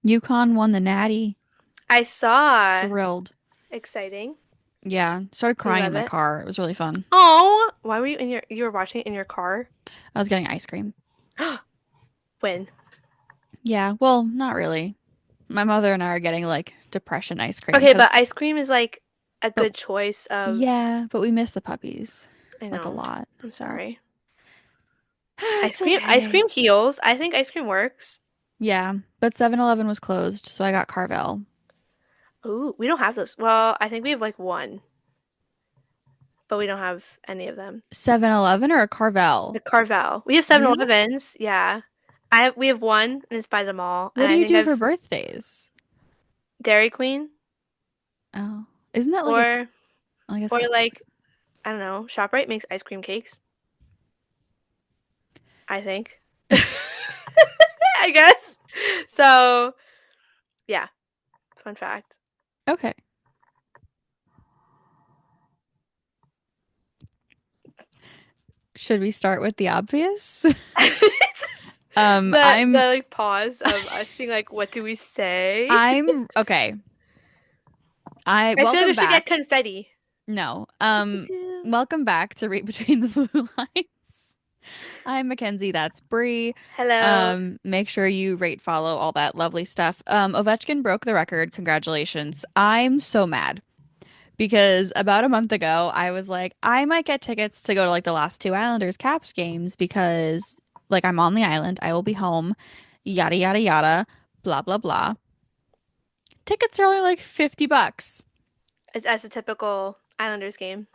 UConn won the Natty. I saw. Thrilled. Exciting. Yeah. Started We crying in love my it. car. It was really fun. Oh, why were you were watching it in your car? I was getting ice cream. When? Yeah. Well, not really. My mother and I are getting like depression ice cream Okay, but because, ice cream is like a but good choice of. yeah, but we miss the puppies I like a know. lot. I'm So sorry. it's Ice okay. cream heals. I think ice cream works. Yeah. But 7-Eleven was closed, so I got Carvel. Ooh, we don't have those. Well, I think we have like one, but we don't have any of them. 7-Eleven or a Carvel? The Carvel. We have Really? 7-Elevens, yeah. We have one and it's by the mall. What And do I you think do I've for birthdays? Dairy Queen Oh, isn't that like or I guess or Carvel's like expensive. I don't know, ShopRite makes ice cream cakes, I think. I guess. So, yeah, fun fact. Okay. Should we start with the obvious? The I'm like pause of us being like, what do we say? I'm okay. I I feel like we welcome should get back. confetti. No. Doo-doo-doo. Welcome back to Read Between the Blue Lines. I'm Mackenzie, that's Bree. Hello. Make sure you rate, follow, all that lovely stuff. Ovechkin broke the record. Congratulations. I'm so mad because about a month ago, I was like, I might get tickets to go to like the last two Islanders Caps games because like I'm on the island, I will be home, yada yada yada, blah blah blah. Tickets are only like $50. It's as a typical Islanders game.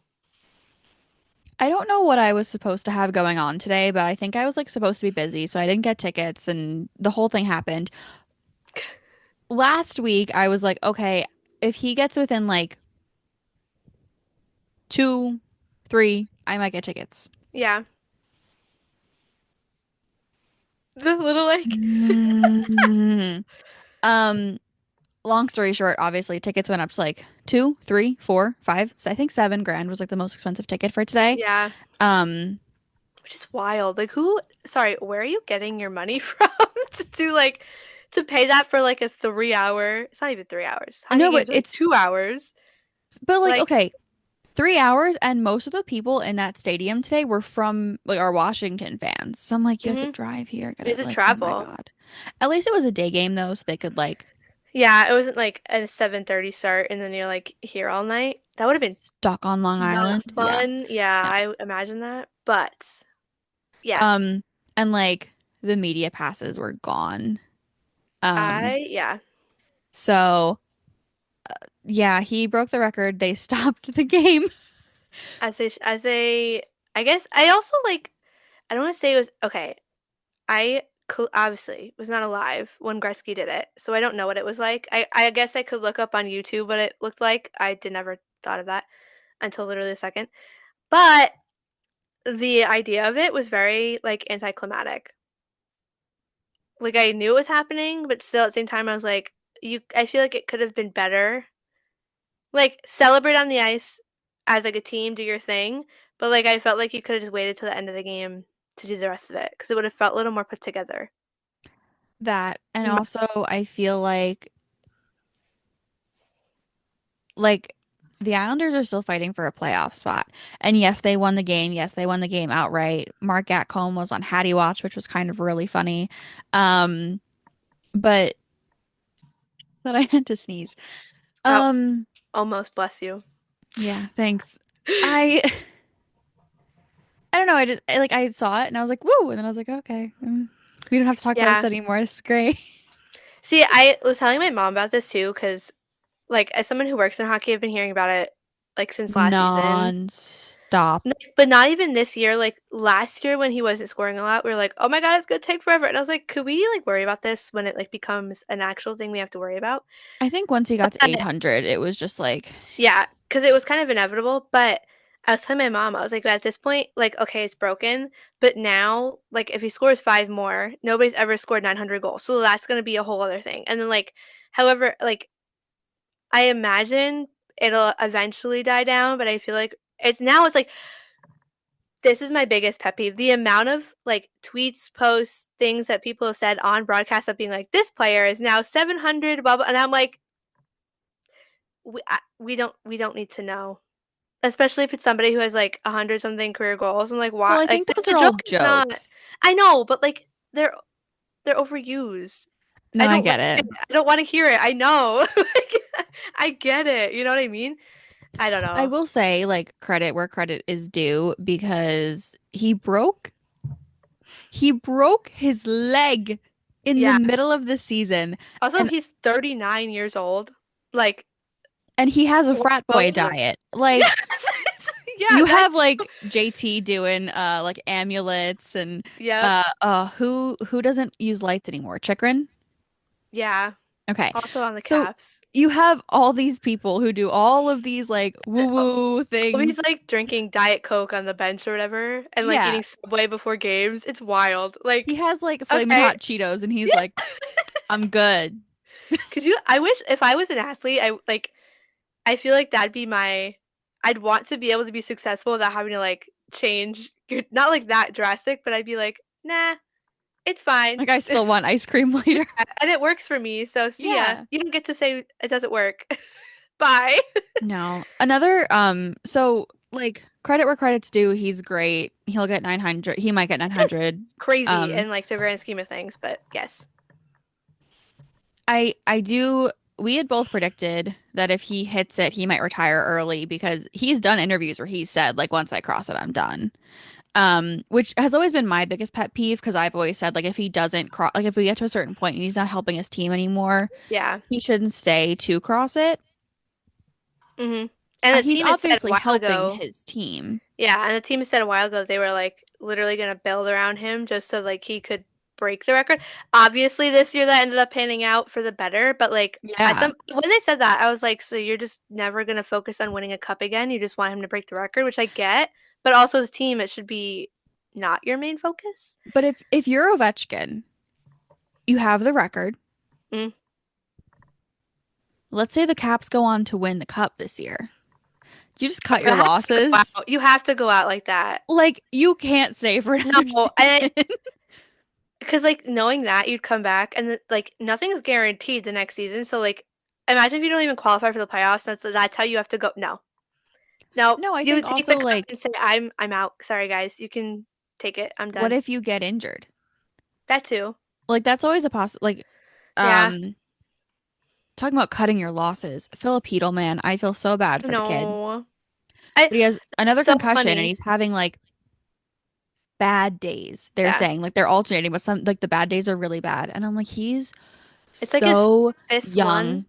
I don't know what I was supposed to have going on today, but I think I was like supposed to be busy, so I didn't get tickets and the whole thing happened. Last week, I was like, okay, if he gets within like two, three, I might get tickets. Yeah. The little like Mm. Um, Long story short, obviously tickets went up to like two, three, four, five. So I think 7 grand was like the most expensive ticket for today. yeah, Um, which is wild. Like who, sorry, where are you getting your money from to do like to pay that for like a 3 hour? It's not even 3 hours. Hockey no, but games are like it's 2 hours. but like Like, okay, 3 hours, and most of the people in that stadium today were from like our Washington fans. So I'm like, you have to mm-hmm. drive here. It Gotta is a like, oh my travel. God. At least it was a day game though, so they could like Yeah, it wasn't like a 7:30 start and then you're like here all night. That would have been stock on Long not Island. Yeah. fun. Yeah, No. I imagine that. But yeah, Um, and like the media passes were gone. yeah. So yeah, he broke the record. They stopped the game. I guess I also like I don't want to say it was okay. Obviously was not alive when Gretzky did it, so I don't know what it was like. I guess I could look up on YouTube what it looked like. I did never thought of that until literally a second. But the idea of it was very like anticlimactic. Like I knew it was happening, but still at the same time I was like, I feel like it could have been better. Like celebrate on the ice as like a team, do your thing, but like I felt like you could have just waited till the end of the game to do the rest of it because it would have felt a little more put together. That and also I feel like the Islanders are still fighting for a playoff spot. And yes, they won the game. Yes, they won the game outright. Mark Gatcombe was on Hattie Watch, which was kind of really funny. Um, but I had to sneeze. Oh, Um, almost bless you. yeah, thanks. I I don't know. Like I saw it and I was like, woo, and then I was like, okay, we don't have to talk about this Yeah. anymore. It's great. See, I was telling my mom about this too, because like as someone who works in hockey, I've been hearing about it like since last season. Non-stop. But not even this year. Like last year when he wasn't scoring a lot, we were like, "Oh my God, it's gonna take forever." And I was like, "Could we like worry about this when it like becomes an actual thing we have to worry about?" I think once he got to But 800, it was just like, yeah, because it was kind of inevitable. But I was telling my mom, I was like, at this point, like, okay, it's broken. But now, like, if he scores five more, nobody's ever scored 900 goals. So that's gonna be a whole other thing. And then like, however, like I imagine it'll eventually die down, but I feel like it's now it's like this is my biggest pet peeve. The amount of like tweets, posts, things that people have said on broadcast of being like, this player is now 700, blah, blah. And I'm like, we don't need to know. Especially if it's somebody who has like 100 something career goals. I'm like, Well, why? I Like think those the are all joke is not. jokes. I know, but like they're overused. No, I I don't get like it. it. I don't want to hear it. I know. Like, I get it. You know what I mean? I don't I know. will say, like, credit where credit is due because he broke his leg in the Yeah. middle of the season, Also, and he's 39 years old. Like, he has a what frat boy goes? diet. Like, Yes. Yeah, you have that's like JT doing like amulets and yep. who doesn't use lights anymore? Chikrin? Yeah. Okay. Also on the So Caps. you have all these people who do all of these like woo-woo Oh, he's things. like drinking Diet Coke on the bench or whatever and like Yeah. eating Subway before games. It's wild. He Like, has like flaming okay. hot Cheetos and he's Yeah. like, I'm good. Could you I wish if I was an athlete, I feel like that'd be my I'd want to be able to be successful without having to like change your not like that drastic, but I'd be like, nah, it's fine. Like I still want ice cream later. And it works for me. So see ya. Yeah. You don't get to say it doesn't work. Bye. No. Another so like credit where credit's due, he's great. He'll get 900. He might get Yes. 900. Crazy Um in like the grand scheme of things, but yes. I do we had both predicted that if he hits it, he might retire early because he's done interviews where he said like once I cross it, I'm done. Which has always been my biggest pet peeve because I've always said like if he doesn't cross like if we get to a certain point and he's not helping his team anymore, Yeah. he shouldn't stay to cross it. And the He's team had said a obviously while helping ago, his team. yeah, and the team had said a while ago they were like literally gonna build around him just so like he could break the record. Obviously, this year that ended up panning out for the better, but like at Yeah. some when they said that, I was like, so you're just never gonna focus on winning a cup again? You just want him to break the record, which I get, but also as a team, it should be not your main focus. But if you're Ovechkin, you have the record. Mm. Let's say the Caps go on to win the cup this year. You just Oh, cut it your has to go losses. out. You have to go out like that. Like you can't stay for another No, season. because like knowing that you'd come back and like nothing's guaranteed the next season. So like, imagine if you don't even qualify for the playoffs. That's how you have to go. No, no, No, I you think take the also cup like and say I'm out. Sorry guys, you can take it. I'm what done. if you get injured? That too. Like that's always a like Yeah. um talking about cutting your losses. Filipino man, I feel so bad for the kid. No. But he has another So concussion and funny. he's having like bad days. They're Yeah. saying like they're alternating, but some like the bad days are really bad. And I'm like, he's It's like his so fifth one, young.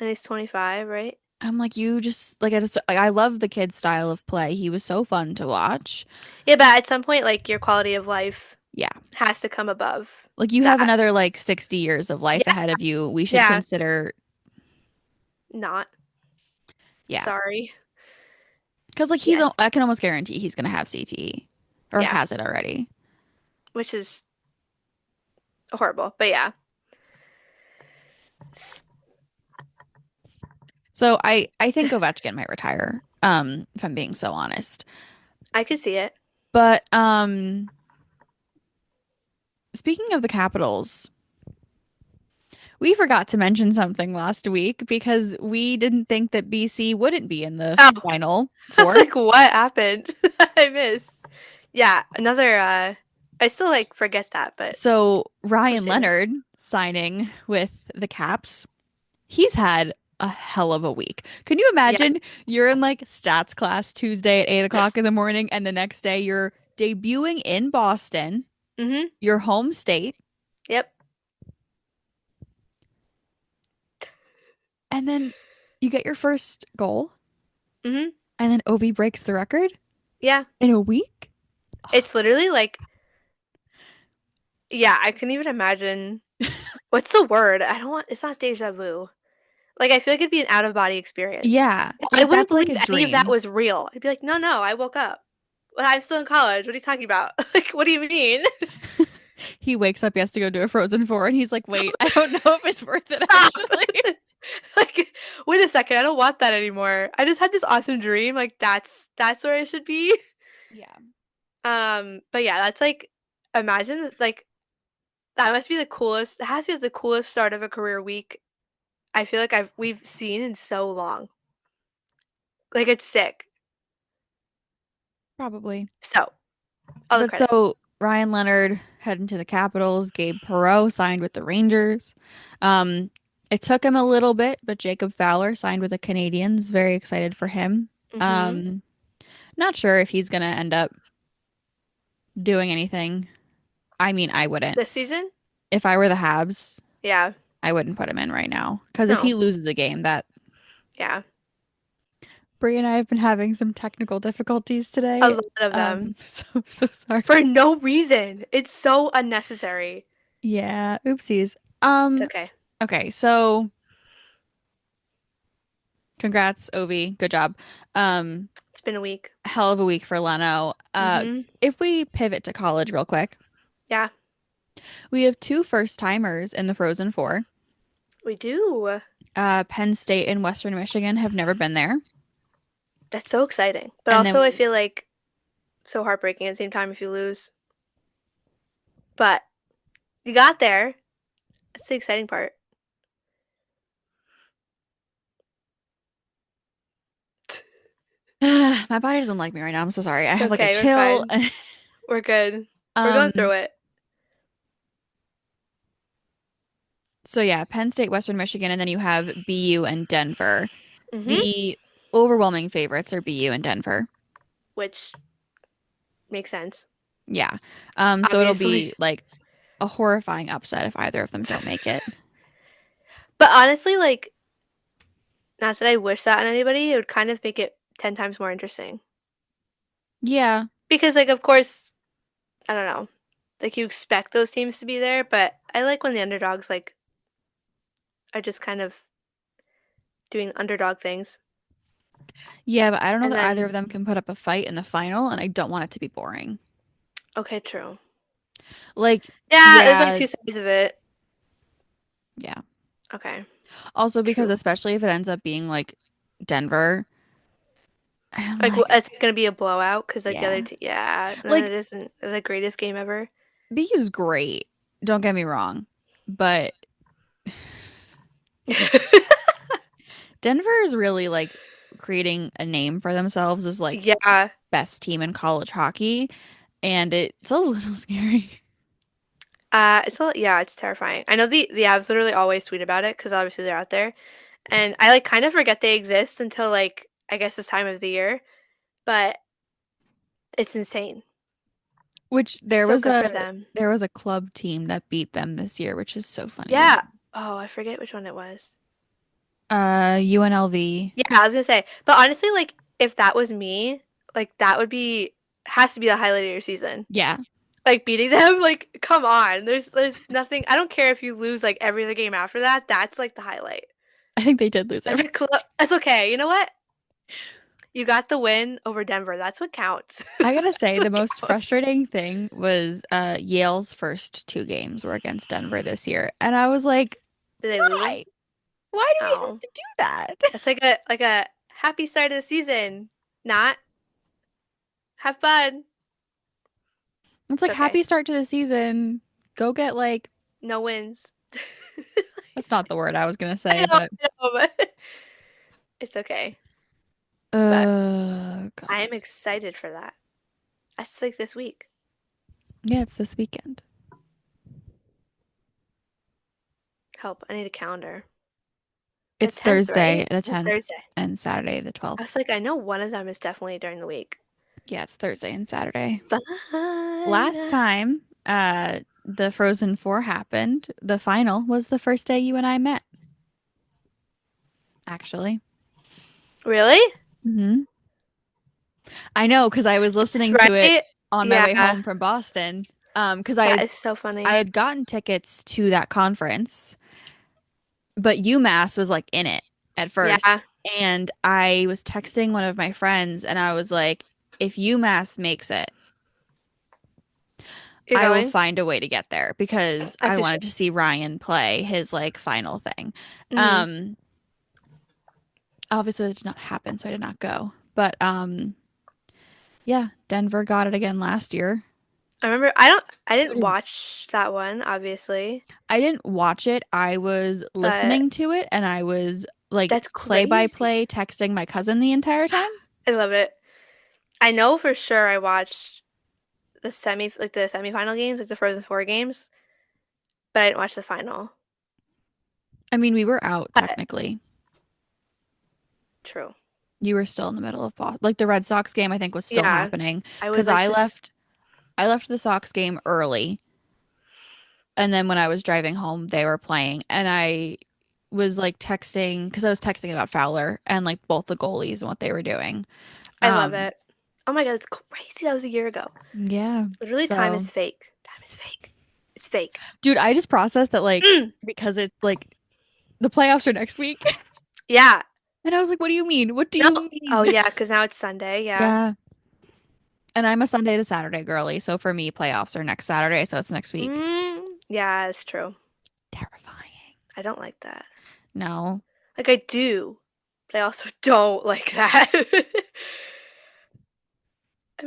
and he's 25, right? I'm like, you just like I just like I love the kid's style of play. He was so fun to watch. Yeah, but at some point, like your quality of life Yeah. has to come above Like you have that. another like 60 years of life Yeah. ahead of you. We should Yeah. consider, Not. yeah. Sorry. Because like Yes. I can almost guarantee he's gonna have CTE or Yeah. has it already. Which is horrible. But yeah. So I think Ovechkin might retire, if I'm being so honest. I could see it. But speaking of the Capitals, we forgot to mention something last week because we didn't think that BC wouldn't be in the Oh, final I was four. like, what happened? I missed. Yeah, another I still like forget that, but So Ryan proceed. Leonard signing with the Caps, he's had a hell of a week. Can you Yeah. imagine you're in like stats class Tuesday at 8 o'clock in the morning, and the next day you're debuting in Boston, Mm-hmm. your home state, Yep. and then you get your first goal, Mm-hmm. and then Ovi breaks the record Yeah. in a week? It's literally like yeah, I couldn't even imagine what's the word? I don't want it's not deja vu. Like I feel like it'd be an out of body experience. Yeah, I like wouldn't that's like believe a any of that dream. was real. I'd be like, no, no, I woke up. But I'm still in college. What are you talking about? Like, what do you mean? He wakes up, he has to go do a Frozen 4, and he's like, wait, I don't know if it's worth it Stop. actually. Like, wait a second, I don't want that anymore. I just had this awesome dream. Like that's where I should be. Yeah. But yeah, that's like imagine like that must be the coolest. It has to be the coolest start of a career week. I feel like we've seen in so long. Like it's sick. Probably. So all the But credit. so Ryan Leonard heading to the Capitals, Gabe Perreault signed with the Rangers. Um, it took him a little bit, but Jacob Fowler signed with the Canadians. Very excited for him. Mm-hmm. Um, not sure if he's gonna end up doing anything. I mean, I wouldn't. This season? If I were the Habs, Yeah. I wouldn't put him in right now. Because if he No. loses a game, that Yeah. Bree and I have been having some technical difficulties A today. lot of them. So sorry. For no reason. It's so unnecessary. Yeah, oopsies. It's okay. Okay, so congrats, Ovi. Good job. Um, It's been a week. hell of a week for Leno. Mm-hmm. If we pivot to college real quick, Yeah, we have two first timers in the Frozen Four. we do. Penn State and Western Michigan have never been there. That's so exciting. But And also I then feel like so heartbreaking at the same time if you lose. But you got there. That's the exciting part. my body doesn't like me right now. I'm so sorry. I It's have like a okay, we're chill. fine. We're good. We're going Um, through it. so yeah, Penn State, Western Michigan, and then you have BU and Denver. Mm-hmm. The overwhelming favorites are BU and Denver. Which makes sense. Yeah. So it'll Obviously. be like a horrifying upset if either of them don't make it. But honestly, like, not that I wish that on anybody, it would kind of make it 10 times more interesting. Yeah. Because, like, of course, I don't know. Like, you expect those teams to be there, but I like when the underdogs, like, are just kind of doing underdog things. Yeah, but I don't know And that either then, of them can put up a fight in the final, and I don't want it to be boring. okay, true. Like, Yeah, there's like yeah, two sides of it. yeah. Okay, Also because true. especially if it ends up being like Denver, I'm Like, like, it's gonna be a blowout because like the other yeah. team, yeah, and then Like it isn't the greatest game ever. BU's great. Don't get me wrong. But Denver is really like creating a name for themselves as like Yeah, best team in college hockey, and it's a little scary. yeah, it's terrifying. I know the Avs literally always tweet about it because obviously they're out there, and I like kind of forget they exist until like I guess this time of the year, but it's insane. Which So good for them. there was a club team that beat them this year, which is so funny to Yeah. me. Oh, I forget which one it was. UNLV. Yeah, I was gonna say, but honestly, like if that was me, like that would be has to be the highlight of your season. Yeah, Like beating them, like come on. There's nothing. I don't care if you lose like every other game after that. That's like the highlight. I think they did lose That's every. a that's okay. You know what? You got the win over Denver. That's what counts. I gotta say, That's the what most counts. frustrating thing was Yale's first two games were against Denver this year, and I was like, Did they lose them? why? Why do we have Oh, to do that? that's like a happy start of the season. Not have fun. It's It's like okay. happy start to the season. Go get like No wins. that's not the word I was gonna I say, know, but I know, but it's okay. But I God. am excited for that. That's like this week. Yeah, it's this weekend. Help. I need a calendar. The It's 10th, Thursday right? the It's 10th Thursday. and Saturday the I 12th. was like, I know one of them is definitely during the week. Yeah, it's Thursday and Saturday. Last Fun. time the Frozen Four happened, the final was the first day you and I met, actually. Really? Hmm. I know because I was That's listening to it right. on my way Yeah, home from Boston. Because that is so I funny. had gotten tickets to that conference, but UMass was like in it at first. Yeah. And I was texting one of my friends and I was like, if UMass makes it, You're I will going? find a way to get there because I As you wanted to see Ryan play his like final thing. should. Hmm. Um, obviously that did not happen, so I did not go. But Yeah, Denver got it again last year. I Who didn't does watch that one, obviously, I didn't watch it. I was but listening to it and I was like that's play by crazy. play texting my cousin the entire time. I love it. I know for sure I watched the semifinal games, like the Frozen Four games, but I didn't watch the final. I mean, we were out But technically. true. You were still in the middle of Boston. Like the Red Sox game, I think was still Yeah, happening I was because like just I left the Sox game early, and then when I was driving home, they were playing, and I was like texting because I was texting about Fowler and like both the goalies and what they were doing. I love Um, it. Oh my God, it's crazy. That was a year ago. yeah. Literally, time is So, fake. Time is fake. It's fake. dude, I just processed that like Mm, because it's like the playoffs are next week. yeah. And I was like, what do you mean? What do No. you Oh mean? yeah, because now it's Sunday. Yeah. Yeah. And I'm a Sunday to Saturday girly. So for me, playoffs are next Saturday. So it's next week. Yeah, it's true. Terrifying. I don't like that. No. Like I do, but I also don't like that. That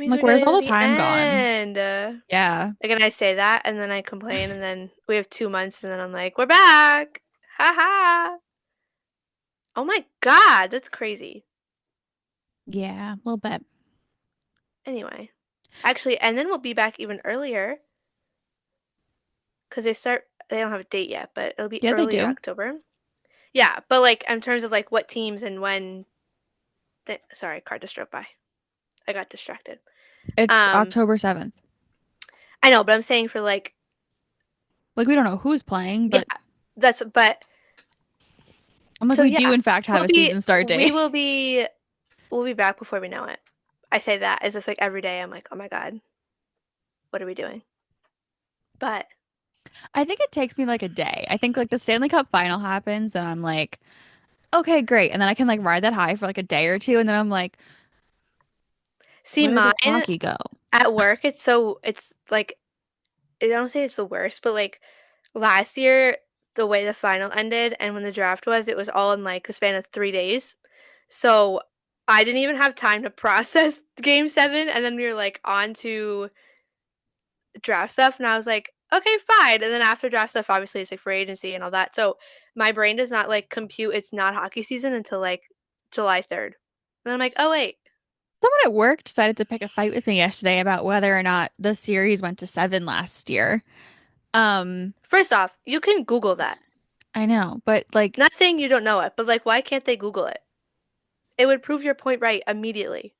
I'm means like, we're where's getting all to the the time gone? end. Yeah. Like, and I say that, and then I complain, and then we have 2 months, and then I'm like, we're back. Ha ha. Oh my God, that's crazy. Yeah. A little bit. Anyway, actually, and then we'll be back even earlier because they don't have a date yet, but it'll be Yeah, they early do. October. Yeah, but like in terms of like what teams and when. Sorry, car just drove by. I got distracted. It's Um, October 7th. I know, but I'm saying for like, Like, we don't know who's playing, yeah, but but I'm like, so we do, yeah, in fact, have we'll a be, season start we date. will be, we'll be back before we know it. I say that as if like every day I'm like, oh my God, what are we doing? But I think it takes me like a day. I think like the Stanley Cup final happens and I'm like, okay, great. And then I can like ride that high for like a day or two. And then I'm like, see, where mine did hockey go? at work, it's like, I don't say it's the worst, but like last year, the way the final ended and when the draft was, it was all in like the span of 3 days. So I didn't even have time to process game seven. And then we were like on to draft stuff. And I was like, okay, fine. And then after draft stuff, obviously it's like free agency and all that. So my brain does not like compute it's not hockey season until like July 3rd. And then I'm like, oh, S- wait. Someone at work decided to pick a fight with me yesterday about whether or not the series went to 7 last year. Um, First off, you can Google that. I know, but like Not saying you don't know it, but like, why can't they Google it? It would prove your point right immediately.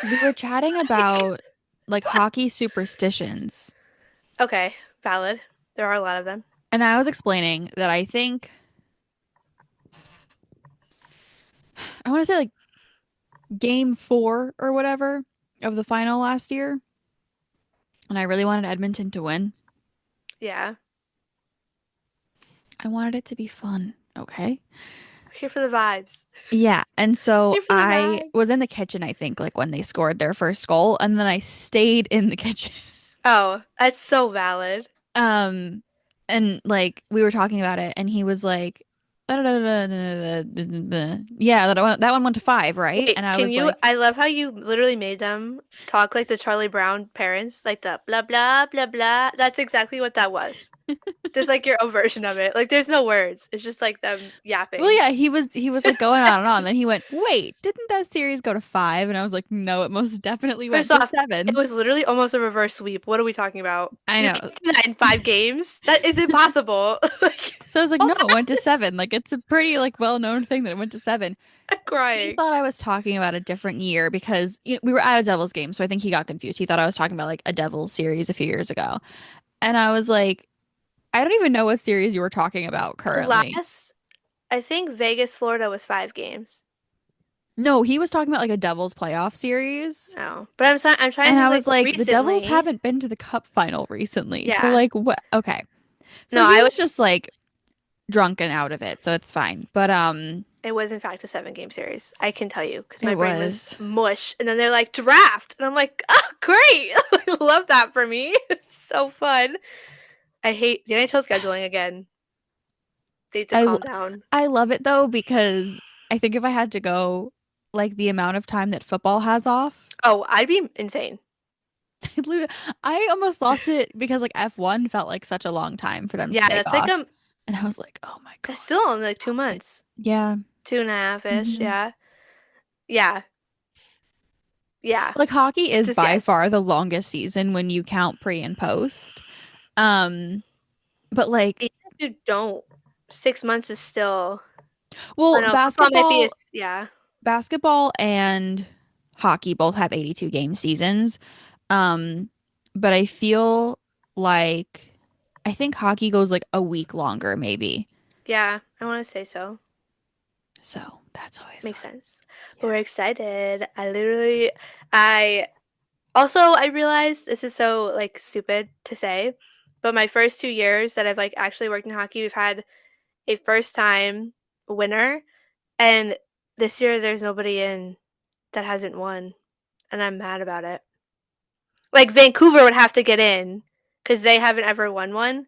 we were chatting Like, about like what? hockey superstitions. Okay, valid. There are a lot of them. And I was explaining that I think I want to say like game 4 or whatever of the final last year, and I really wanted Edmonton to win. Yeah. I wanted it to be fun, okay? We're here for the vibes. Yeah, and so Here for the I vibes. was in the kitchen, I think, like when they scored their first goal, and then I stayed in the kitchen. Oh, that's so valid. Um, and like we were talking about it, and he was like, yeah, that one went to 5, right? Wait, And I can was you? like, I love how you literally made them talk like the Charlie Brown parents, like the blah blah blah blah. That's exactly what that was. Just like your own version of it. Like there's no words. It's just like them well, yapping. yeah, he was like going on and on. Then he went, wait, didn't that series go to 5? And I was like, no, it most definitely went First to off, it 7. was literally almost a reverse sweep. What are we talking about? I You know. can't do that in 5 games. That is impossible. Like, So I was like, oh no, it my, went to 7. Like it's a pretty like well-known thing that it went to 7. I'm He crying. thought I was talking about a different year because we were at a Devils game, so I think he got confused. He thought I was talking about like a Devils series a few years ago. And I was like, I don't even know what series you were talking about The currently. last, I think Vegas, Florida was 5 games. No, he was talking about like a Devils playoff series. Oh, but I'm trying And to I think was like like, the Devils recently. haven't been to the cup final recently. So Yeah. like what? Okay. So No, he I was was. just like drunk and out of it, so it's fine. But It was in fact a 7 game series. I can tell you because it my brain was was. mush. And then they're like draft, and I'm like, oh great, I love that for me. It's so fun. I hate the NHL scheduling again. They need to I l- calm down. I love it though because I think if I had to go like the amount of time that football has off. Oh, I'd be insane. I almost lost it because like F1 felt like such a long time for them to Yeah, take that's like off. And I was like, oh my that's God, still this is only like so two quick. months, Yeah. 2.5-ish. Hmm. Yeah, yeah, yeah. Like hockey is Just by yes. far the longest season when you count pre and post. But like, Even if you don't, 6 months is still. Oh well, no, football might be a yeah, basketball and hockey both have 82 game seasons. Um, but I feel like I think hockey goes like a week longer, maybe. yeah. I want to say so. So that's always Makes fun. sense. But we're Yeah. excited. I also I realized this is so like stupid to say, but my first 2 years that I've like actually worked in hockey, we've had a first time winner, and this year there's nobody in that hasn't won, and I'm mad about it. Like Vancouver would have to get in because they haven't ever won one,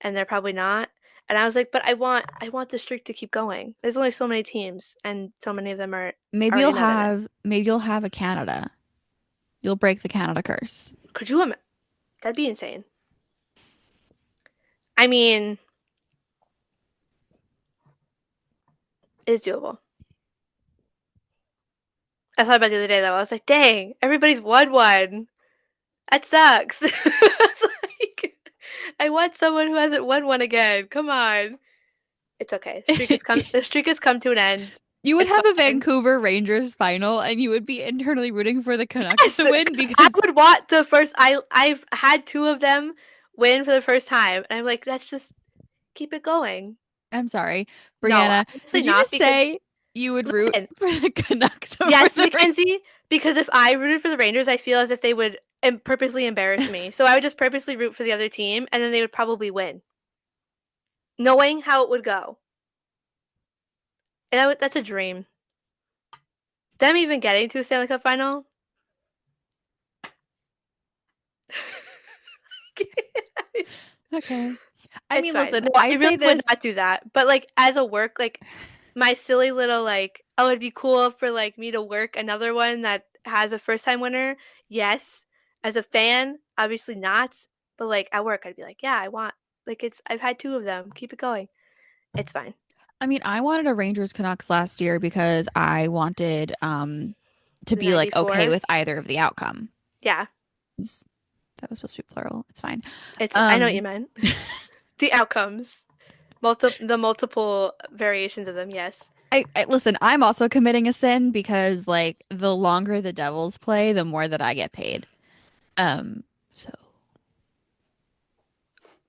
and they're probably not. And I was like, but I want the streak to keep going. There's only so many teams, and so many of them are in other than. Maybe you'll have a Canada. You'll break the Canada curse. Could you imagine? That'd be insane. I mean, it's doable. I thought about it the other day though. I was like, dang, everybody's won one. That sucks. It's like, I want someone who hasn't won one again. Come on. It's okay. The streak has come to an end. You would It's have a fine. Vancouver Rangers final and you would be internally rooting for the Canucks Yes, to win because I because would want the first. I've had two of them win for the first time, and I'm like, that's just keep it going. I'm sorry, No, Brianna, honestly did you not just because say you would root listen, for the Canucks over yes, the Mackenzie, because if I rooted for the Rangers, I feel as if they would purposely embarrass Rangers? me. So I would just purposely root for the other team, and then they would probably win, knowing how it would go. And that's a dream. Them even getting to a Stanley Cup final. Okay. I It's mean, fine. listen, No, I I really say would this. not do that. But like as a work, like my silly little like, oh, it'd be cool for like me to work another one that has a first time winner. Yes. As a fan, obviously not. But like at work, I'd be like, yeah, I want like I've had two of them. Keep it going. It's fine. I mean, I wanted a Rangers Canucks last year because I wanted to The be like okay 94. with either of the outcome. Yeah. That was supposed to be plural. It's fine. I know what you Um, meant. The outcomes. The multiple variations of them, yes. I listen, I'm also committing a sin because like the longer the Devils play, the more that I get paid. Um, so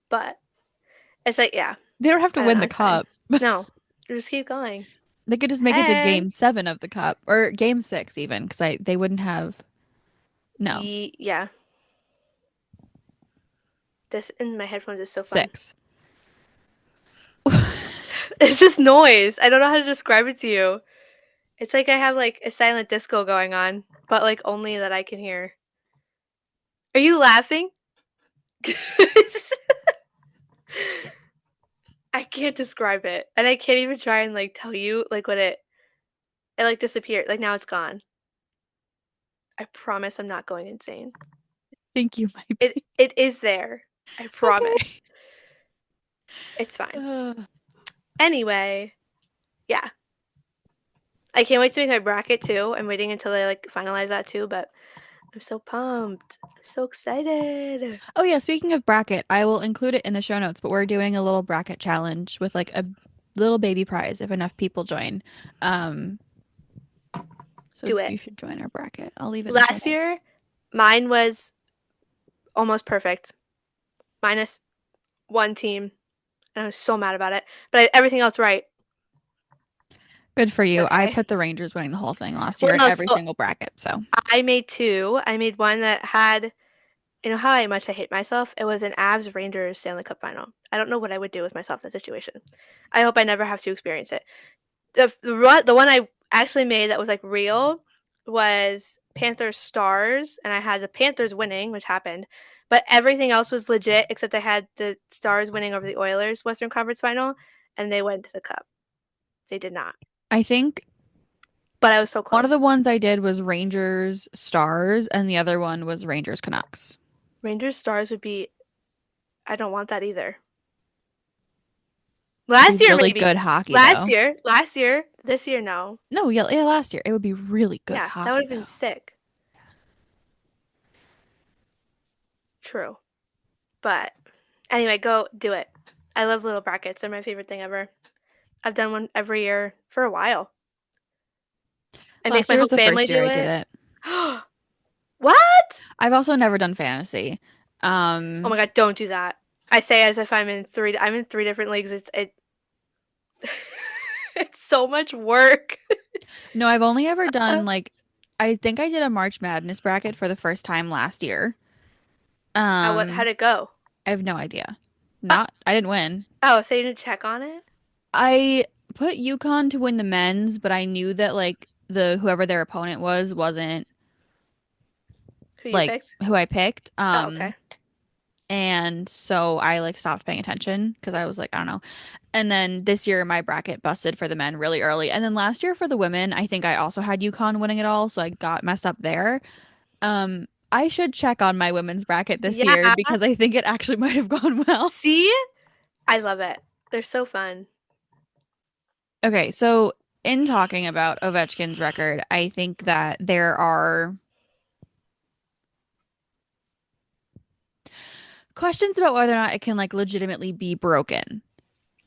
But it's like, yeah, they don't have to I don't win know, the it's fine. cup. No. Just keep going. They could just make it to Hey. game 7 of the cup or game 6 even because I they wouldn't have no Yeah. This in my headphones is so fun. 6. It's just noise. I don't know how to describe it to you. It's like I have like a silent disco going on, but like only that I can hear. Are you laughing? I can't describe it. And I can't even try and like tell you like what it like disappeared. Like now it's gone. I promise I'm not going insane. Think you might It be. it is there. I promise. Okay. It's fine. Ugh. Anyway, yeah. I can't wait to make my bracket too. I'm waiting until they like finalize that too, but I'm so pumped. I'm so excited. Oh yeah, speaking of bracket, I will include it in the show notes, but we're doing a little bracket challenge with like a little baby prize if enough people join. Um, so Do it. you should join our bracket. I'll leave it in the show Last year, notes. mine was almost perfect, minus one team, and I was so mad about it. But I had everything else right. Good for It's you. I okay. put the Rangers winning the whole thing last Well, year in no, every so single bracket. So I made two. I made one that had, you know how much I hate myself? It was an Avs Rangers Stanley Cup final. I don't know what I would do with myself in that situation. I hope I never have to experience it. The one I actually made that was like real was Panthers Stars, and I had the Panthers winning, which happened, but everything else was legit except I had the Stars winning over the Oilers Western Conference Final, and they went to the Cup. They did not. I think but I was so One of close. the ones I did was Rangers Stars, and the other one was Rangers Canucks. Rangers Stars would be, I don't want that either. It'd be Last year, really maybe. good hockey though. Last year. This year, no. No, yeah, yeah, last year. It would be really good Yeah, that would hockey have been though. sick. True. But anyway, go do it. I love little brackets. They're my favorite thing ever. I've done one every year for a while. I make Last my year whole was the family first year do I did it. it. What? I've also never done fantasy. Oh Um, my God, don't do that. I say as if I'm in three different leagues. It's so much work. no, I've only ever done like I think I did a March Madness bracket for the first time last year. How'd Um, it go? I have no idea. Uh, I didn't win. oh, so you didn't check on it? I put UConn to win the men's, but I knew that like the whoever their opponent was wasn't Who you like picked? who I picked. Oh, okay. And so I like stopped paying attention because I was like, I don't know. And then this year my bracket busted for the men really early. And then last year for the women, I think I also had UConn winning it all, so I got messed up there. I should check on my women's bracket this year Yeah. because I think it actually might have gone well. See? I love it. They're so fun. Okay, so in talking about Ovechkin's record, I think that there are questions about whether or not it can like legitimately be broken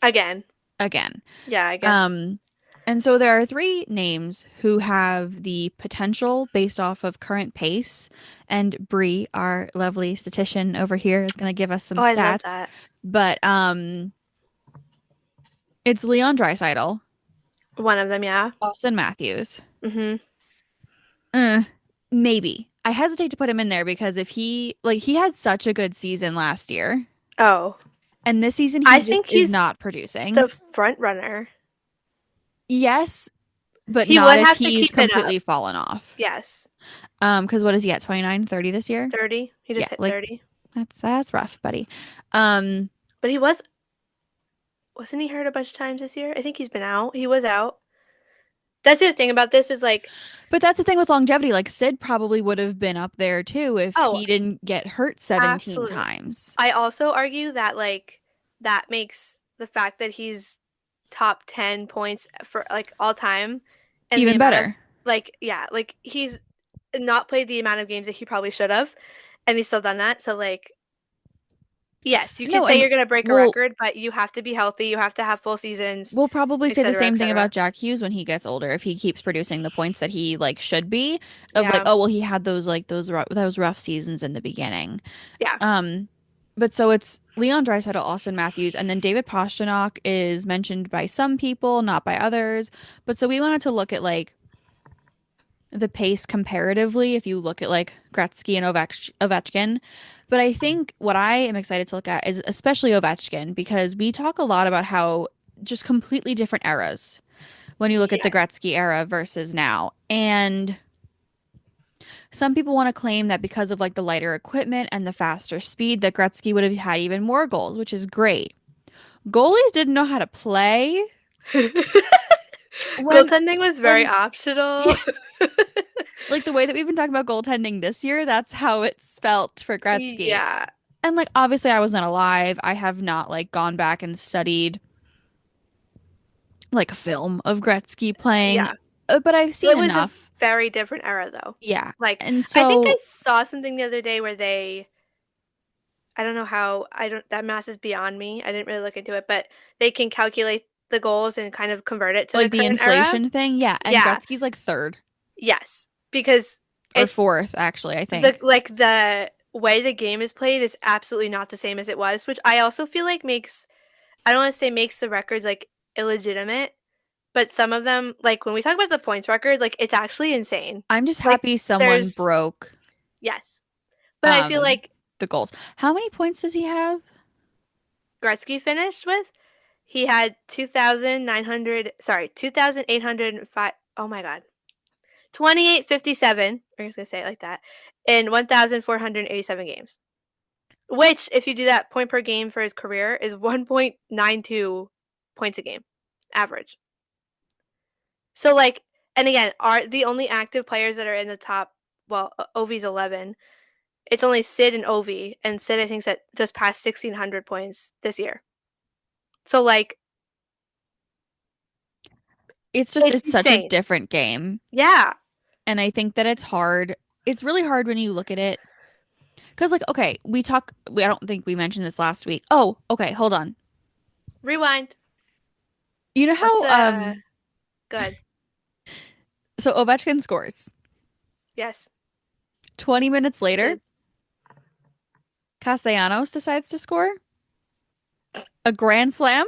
Again. again. Yeah, I guess. Um, and so there are three names who have the potential based off of current pace, and Bree, our lovely statistician over here, is going to give us some Oh, I love stats. that. But it's Leon Draisaitl, One of them, yeah. Austin Matthews. Mm-hmm. Uh, maybe. I hesitate to put him in there because if he had such a good season last year, Oh, and this season I he think just is he's not producing. the front runner. Yes, but He not would if have to he's keep it up. completely fallen off. Yes. Because what is he at, 29, 30 this year? 30. He Yeah, just hit like 30. that's rough, buddy. Um, But wasn't he hurt a bunch of times this year? I think he's been out. He was out. That's the other thing about this is like, but that's the thing with longevity. Like Sid probably would have been up there too if oh, he didn't get hurt 17 absolutely. times. I also argue that like that makes the fact that he's top 10 points for like all time and the Even amount of better. like yeah, like he's not played the amount of games that he probably should have and he's still done that. So like yes, you can No, say and you're going to break a we'll record, but you have to be healthy, you have to have full seasons, we'll probably et say the cetera, et same thing cetera. about Jack Hughes when he gets older if he keeps producing the points that he like should be of like, Yeah. oh well, he had those rough seasons in the beginning. Yeah. Um, but so it's Leon Draisaitl, Austin Matthews, and then David Pastrnak is mentioned by some people, not by others. But so we wanted to look at like the pace comparatively if you look at like Gretzky and Ovechkin. But I think what I am excited to look at is especially Ovechkin because we talk a lot about how just completely different eras when you look at the Yes. Gretzky era versus now. And some people want to claim that because of like the lighter equipment and the faster speed that Gretzky would have had even more goals, which is great. Goalies didn't know how to play when Goaltending was very when optional. like the way that we've been talking about goaltending this year, that's how it's felt for Gretzky. Yeah. And like obviously I was not alive. I have not like gone back and studied like a film of Gretzky playing, Yeah. but I've It seen was a enough. very different era though. Yeah. Like And I think I so saw something the other day where I don't know how I don't that math is beyond me. I didn't really look into it, but they can calculate the goals and kind of convert it to the like the current era. inflation thing, yeah, and Yeah. Gretzky's like third Yes. Because or it's fourth actually, I think. the way the game is played is absolutely not the same as it was, which I also feel like makes I don't want to say makes the records like illegitimate, but some of them like when we talk about the points record, like it's actually insane. I'm just Like happy someone there's broke yes. But I feel um like the goals. How many points does he have? Gretzky finished with he had 2,805 oh my god. 2857, I'm just going to say it like that, in 1,487 games. Which if you do that point per game for his career is 1.92 points a game average. So like And again, are the only active players that are in the top, well, Ovi's 11. It's only Sid and Ovi, and Sid I think's at just past 1,600 points this year. So like It's just it's it's such a insane. different game. Yeah. And I think that it's hard. It's really hard when you look at it. Because, like, okay, I don't think we mentioned this last week. Oh, okay, hold on. Rewind. You know What's how, the good? so Ovechkin scores. Yes. 20 minutes later, Sid. Castellanos decides to score a grand slam.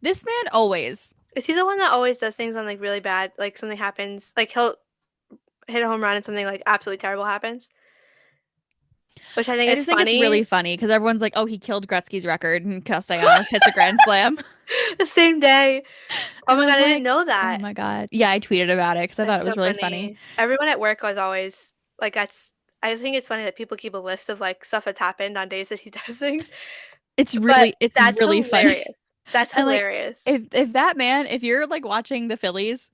This man always. Is he the one that always does things on like really bad, like something happens, like he'll hit a home run and something like absolutely terrible happens, which I think I is just think it's really funny. funny because everyone's like, oh, he killed Gretzky's record and Castellanos hits a grand slam. The same day. Oh And my God, I'm I didn't like, know oh that. my God. Yeah, I tweeted about it because I thought That's it so was really funny. funny. Everyone at work was always like, that's, I think it's funny that people keep a list of like stuff that's happened on days that he does things, but It's that's really funny. hilarious. That's And like hilarious. if that man, if you're like watching the Phillies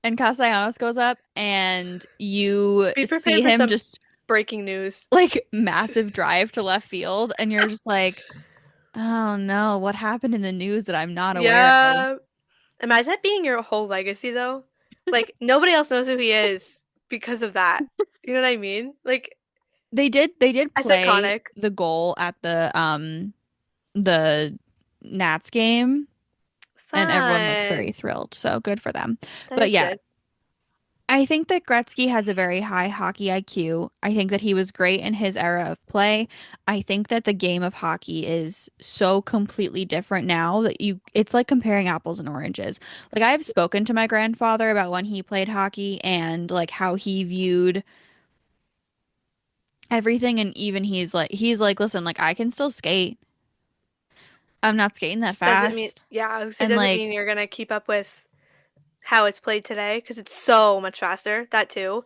and Castellanos goes up and you Be see prepared for him some just breaking news. like massive drive to left field and you're just like, oh no, what happened in the news that I'm not aware of? Yeah. Imagine that being your whole legacy though. Like nobody else knows who he is because of that. You know what I mean? Like They did that's play iconic. the goal at the Nats game and everyone looked Fun. very thrilled. So good for them. That But is yeah, good. I think that Gretzky has a very high hockey IQ. I think that he was great in his era of play. I think that the game of hockey is so completely different now that it's like comparing apples and oranges. Like I've spoken to my grandfather about when he played hockey and like how he viewed everything, and even he's like, listen, like I can still skate. I'm not skating that Doesn't mean fast. yeah, I was gonna say And doesn't mean like you're gonna keep up with how it's played today because it's so much faster. That too.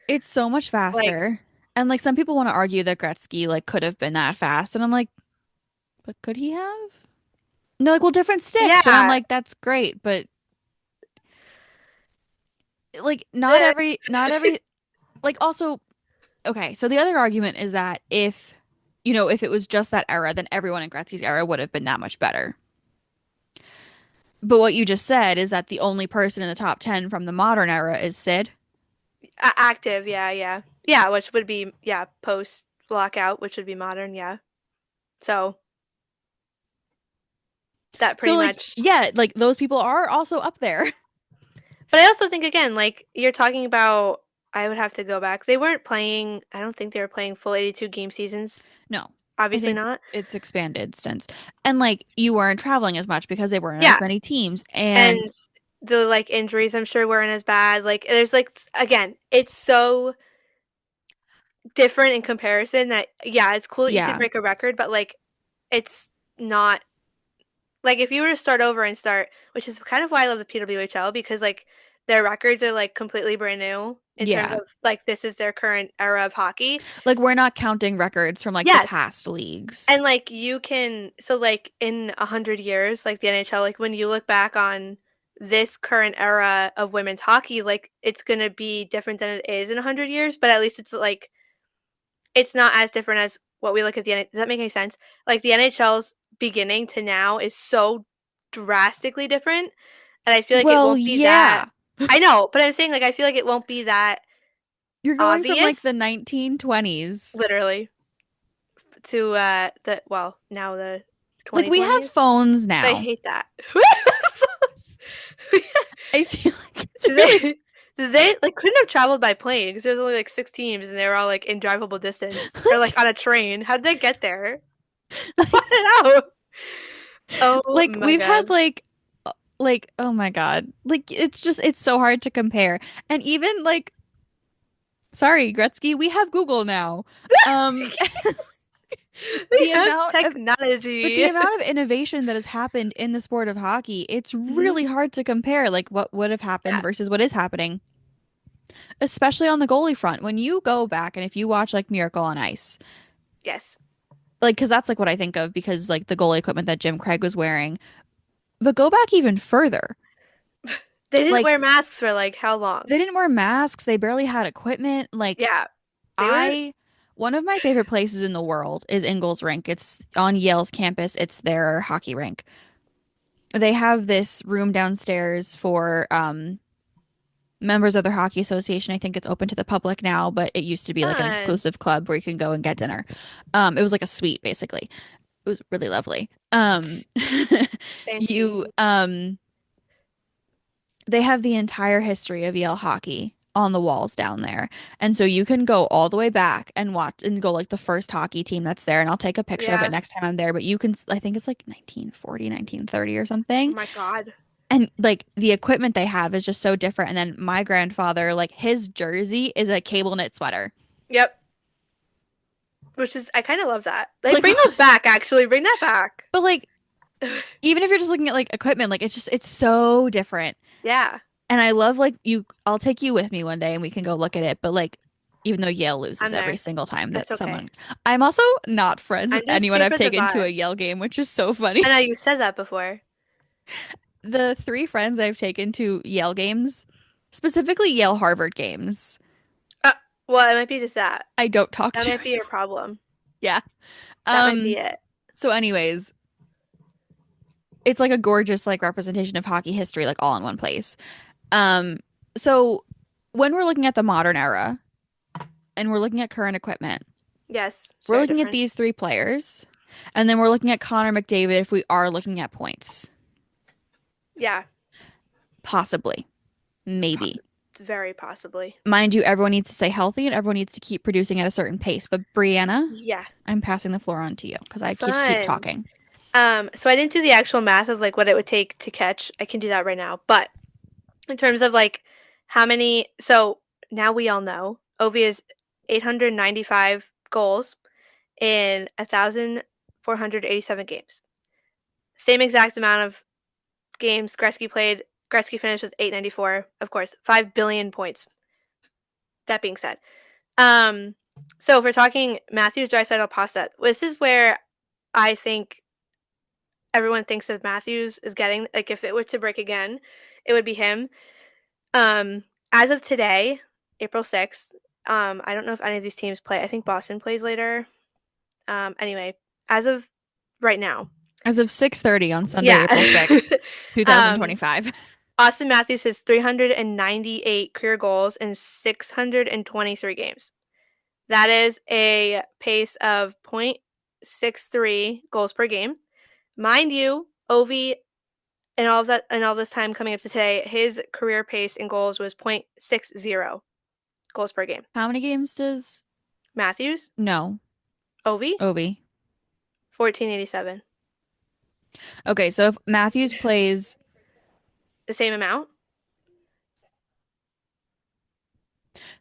it's so much Like faster. And like some people want to argue that Gretzky like could have been that fast. And I'm like, but could he have? And they're like, well, different sticks. And I'm yeah. like, that's great, but like eh, not every like also okay, so the other argument is that if it was just that era, then everyone in Gretzky's era would have been that much better. But what you just said is that the only person in the top 10 from the modern era is Sid. active, yeah, yeah. Yeah, which would be yeah, post lockout, which would be modern, yeah. So that So pretty like much yeah, like those people are also up there. but I also think again, like you're talking about I would have to go back. They weren't playing I don't think they were playing full 82 game seasons. No. I Obviously think not. it's expanded since. And like you weren't traveling as much because they weren't as Yeah. many teams. And And the like injuries I'm sure weren't as bad. Like there's like again, it's so different in comparison that yeah, it's cool that you could yeah, break a record, but like it's not like if you were to start over and start, which is kind of why I love the PWHL because like their records are like completely brand new in terms yeah. of like this is their current era of hockey. Like we're not counting records from like the Yes. past leagues. And like you can so like in 100 years, like the NHL, like when you look back on this current era of women's hockey, like it's gonna be different than it is in 100 years, but at least it's like it's not as different as what we look at the Does that make any sense? Like the NHL's beginning to now is so drastically different, and I feel like it Well, won't be that. yeah. I know, but I'm saying like I feel like it won't be that You're going from like the obvious, 1920s. literally, to the well now the Like we have 2020s. phones I now. hate that. I feel like it's Do really they? Did they like couldn't have traveled by plane because there's only like 6 teams and they were all like in drivable distance or like like on a train. How'd they get there? I like don't know. Oh like my we've had God. like oh my God. Like it's so hard to compare. And even like sorry, Gretzky, we have Google now. Um We the have amount of But the technology. amount of innovation that has happened in the sport of hockey, it's Mhm. really hard to compare like what would have happened Yeah. versus what is happening, especially on the goalie front. When you go back and if you watch like Miracle on Ice, Yes. like because that's like what I think of because like the goalie equipment that Jim Craig was wearing. But go back even further. They didn't Like wear masks for like how long? they didn't wear masks, they barely had equipment. Like Yeah. They were I one of my favorite places in the world is Ingalls Rink. It's on Yale's campus. It's their hockey rink. They have this room downstairs for members of their hockey association. I think it's open to the public now, but it used to be like an fun. exclusive club where you can go and get dinner. It was like a suite basically. It was really lovely. You Fancy. they have the entire history of Yale hockey on the walls down there. And so you can go all the way back and watch and go like the first hockey team that's there. And I'll take a picture of it Yeah. next time I'm there. But you can, I think it's like 1940, 1930 or Oh something. my God. And like the equipment they have is just so different. And then my grandfather, like his jersey is a cable knit sweater. Yep. Which is, I kind of love that. Like, Like, bring those back, actually. Bring that back. but like, even if you're just looking at like equipment, like it's so different. Yeah. And I love like I'll take you with me one day and we can go look at it. But like, even though Yale loses I'm every there. single time That's that okay. someone, I'm also not friends I'm with just anyone here I've for the taken to a vibe. Yale game, which is so I funny. know you said that before. The three friends I've taken to Yale games, specifically Yale Harvard games, Uh, well, it might be just that. I don't talk That to might be your anymore. problem. Yeah. That might Um, be it. so anyways, it's like a gorgeous like representation of hockey history, like all in one place. Um, so when we're looking at the modern era and we're looking at current equipment, Yes, it's we're very looking at different. these three players, and then we're looking at Connor McDavid if we are looking at points. Yeah, Possibly. Maybe. very possibly. Mind you, everyone needs to stay healthy and everyone needs to keep producing at a certain pace. But Brianna, Yeah, I'm passing the floor on to you because I just keep fun. talking. So I didn't do the actual math of like what it would take to catch. I can do that right now. But in terms of like how many, so now we all know Ovi is 895 goals in 1,487 games. Same exact amount of games Gretzky played. Gretzky finished with 894, of course, 5 billion points. That being said, um, so if we're talking Matthews, Draisaitl, Pasta, this is where I think everyone thinks of Matthews as getting, like, if it were to break again, it would be him. Um, as of today, April 6th, I don't know if any of these teams play. I think Boston plays later. Anyway, as of right now, As of 6:30 on Sunday, yeah. April 6th, um, 2025. Austin Matthews has 398 career goals in 623 games. That is a pace of 0.63 goals per game. Mind you, Ovi and all of that and all this time coming up to today, his career pace in goals was 0.60 goals per game. How many games does Matthews, no Ovi, Ovi? 1487. Okay, so if Matthews plays, The same amount?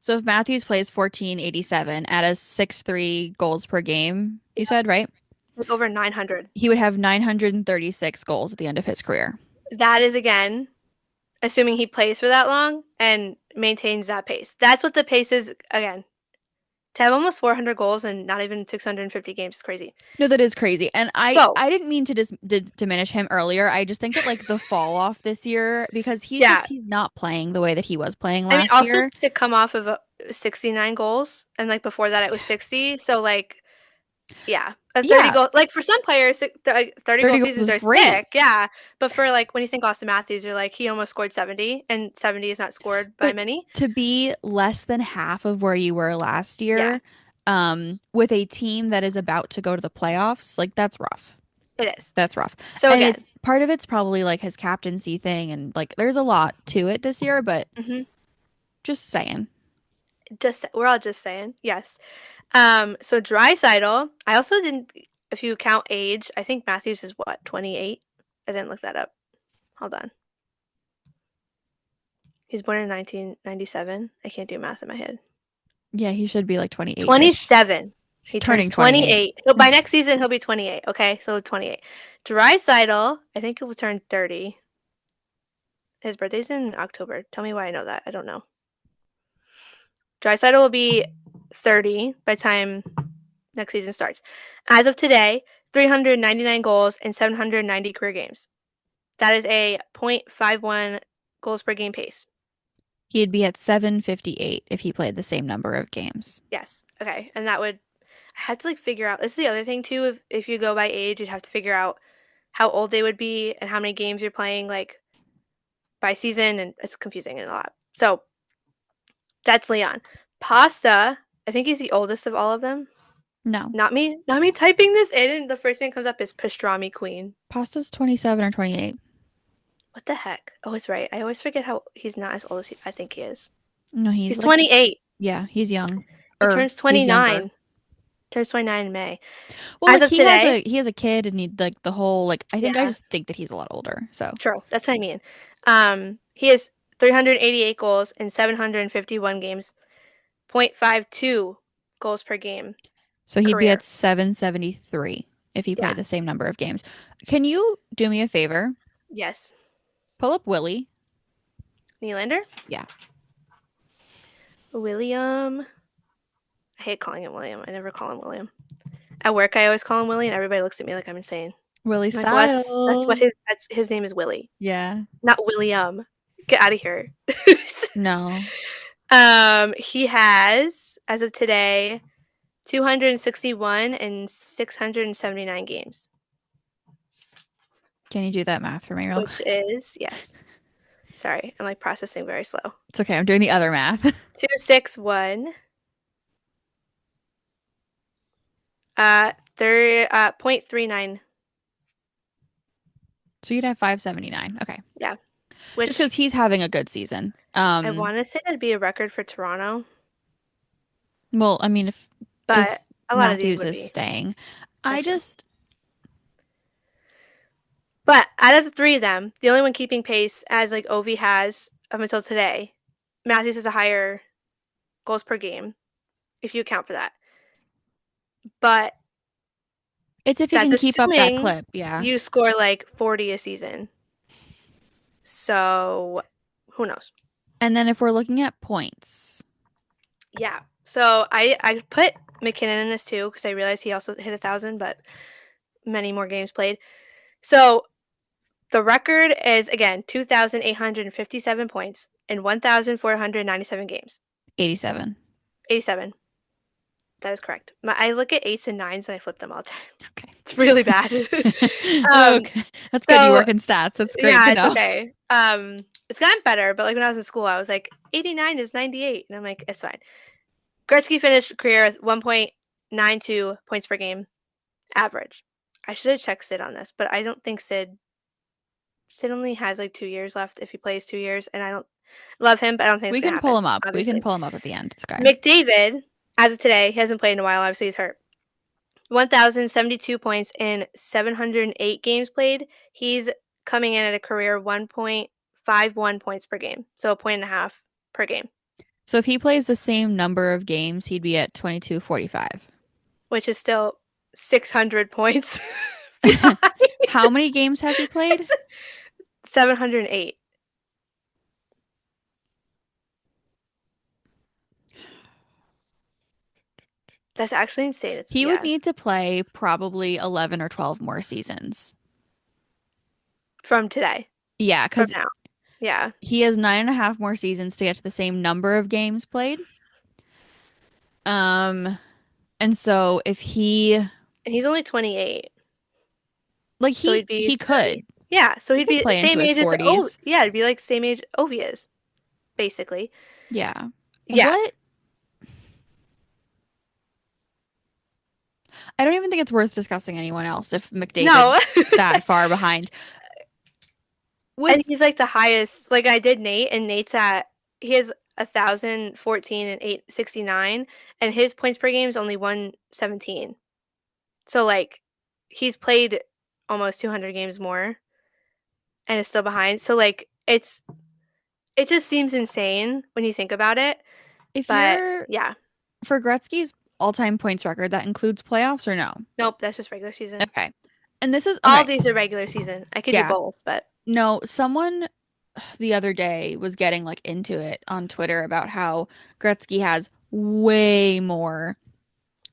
so if Matthews plays 1487 at a 6.3 goals per game, you Yeah. said, right? Like over 900. He would have 936 goals at the end of his career. That is again assuming he plays for that long and maintains that pace. That's what the pace is again. To have almost 400 goals and not even 650 games is crazy. No, that is crazy. And I So, I didn't mean to diminish him earlier. I just think that like the fall off this year because yeah. he's not playing the way that he was playing I mean, last also year. to come off of 69 goals and like before that it was 60. So, like, yeah, a 30 Yeah, goal, like for some players, 30 goal 30 goals seasons is are great. sick. Yeah. But for like when you think Austin Matthews, you're like, he almost scored 70 and 70 is not scored by But many. to be less than half of where you were last Yeah, year, with a team that is about to go to the playoffs, like that's rough. it is. That's rough. So, And again, it's part of it's probably like his captaincy thing and like there's a lot to it this year, but hmm just saying. we're all just saying, yes. So Draisaitl, I also didn't, if you count age, I think Matthews is what, 28? I didn't look that up. Hold on. He's born in 1997. I can't do math in my head. Yeah, he should be like 28-ish. 27. He's He turns turning 28. 28. So by next season, he'll be 28. Okay, so 28. Draisaitl, I think he will turn 30. His birthday's in October. Tell me why I know that. I don't know. Draisaitl will be 30 by the time next season starts. As of today, 399 goals and 790 career games. That is a .51 goals per game pace. He'd be at 758 if he played the same number of games. Yes. Okay. And that would I had to like figure out this is the other thing too, if you go by age, you'd have to figure out how old they would be and how many games you're playing like by season, and it's confusing and a lot. So that's Leon. Pasta, I think he's the oldest of all of them. No. Not me typing this in, and the first thing that comes up is pastrami queen. Pasta's 27 or 28. What the heck? Oh, it's right. I always forget how he's not as old as I think he is. No, he's He's like, 28. yeah, he's young. He Or turns he's younger. 29. Turns 29 in May. Well, As like of today, he has a kid and he like the whole like I yeah, just think that he's a lot older. So true. That's what I mean. He has 388 goals in 751 games, 0.52 goals per game so he'd be career. at 773 if he Yeah. played the same number of games. Can you do me a favor? Yes. Pull up Willie. Nylander? Yeah. William. I hate calling him William. I never call him William. At work, I always call him Willie, and everybody looks at me like I'm insane. Willie I'm like, well, that's what Style. his name is Willie, Yeah. not William. Get out of here. No. He has, as of today, 261 and 679 games, Can you do that math for me real which quick? is, yes. Sorry, I'm like processing very slow. It's okay. I'm doing the other math. 261, they're 0.39. So you'd have 579. Okay. Yeah, Just which because he's having a good season. I want to say that'd be a record for Toronto, Well, I mean, but if a lot of these Matthews would is be. staying, I That's true. just But out of the three of them, the only one keeping pace, as like Ovi has up until today, Matthews has a higher goals per game, if you account for that. But it's if he that's can keep up that assuming clip. Yeah. you score like 40 a season. So who knows? And then if we're looking at points, Yeah. So I put McKinnon in this too because I realized he also hit 1,000, but many more games played. So the record is again 2,857 points in 1,497 games. 87. 87. That is correct. I look at eights and nines and I flip them all the time. Okay. It's really bad. um, Okay. That's good. You so work in stats. That's great yeah, to it's know. okay. It's gotten better, but like when I was in school, I was like 89 is 98, and I'm like it's fine. Gretzky finished career with 1.92 points per game average. I should have checked Sid on this, but I don't think Sid only has like 2 years left if he plays 2 years, and I don't love him, but I don't think it's We gonna can pull happen. him up. We can Obviously, pull him up at the end. It's okay. McDavid, as of today, he hasn't played in a while. Obviously, he's hurt. 1,072 points in 708 games played. He's coming in at a career 1.51 points per game, so a point and a half per game, So if he plays the same number of games, he'd be at 2245. which is still 600 points How many games has he played? 708. That's actually insane. It's He would yeah, need to play probably 11 or 12 more seasons. from today, Yeah, from because now. Yeah, he has 9.5 more seasons to get to the same number of games played. Um, and so if he and he's only 28, like so he'd be he 30. could Yeah, so he he'd could be the play into same his age as oh 40s. yeah, it'd be like the same age Ovi is, basically. Yeah. What? Yes. I don't even think it's worth discussing anyone else if No. McDavid's that far behind. And With he's like the highest. Like I did Nate, and Nate's at he has 1,014 and 869, and his points per game is only 117. So like he's played almost 200 games more and is still behind. So like it just seems insane when you think about it. if But you're yeah, for Gretzky's all-time points record, that includes playoffs or no? nope, that's just regular season. Okay. And this is All okay. these are regular season. I could do Yeah. both, but No, someone the other day was getting like into it on Twitter about how Gretzky has way more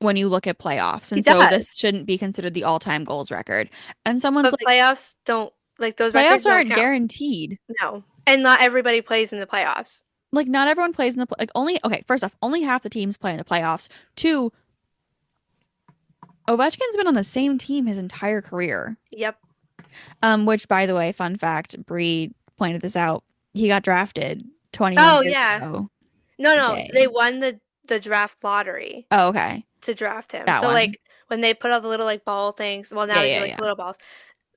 when you look at playoffs. he And so does. this shouldn't be considered the all-time goals record. And someone's But like, playoffs don't. Like those records Playoffs don't aren't count. guaranteed. No. And not everybody plays in the playoffs. Like not everyone plays in the like only okay, first off, only half the teams play in the playoffs. Two, Ovechkin's been on the same team his entire career. Yep. Which by the way, fun fact, Bree pointed this out. He got drafted 21 Oh years yeah. ago No, no, they today. won the draft lottery Oh, okay. to draft him. That So one. like when they put all the little like ball things, well now Yeah, they do yeah, like yeah. the little balls.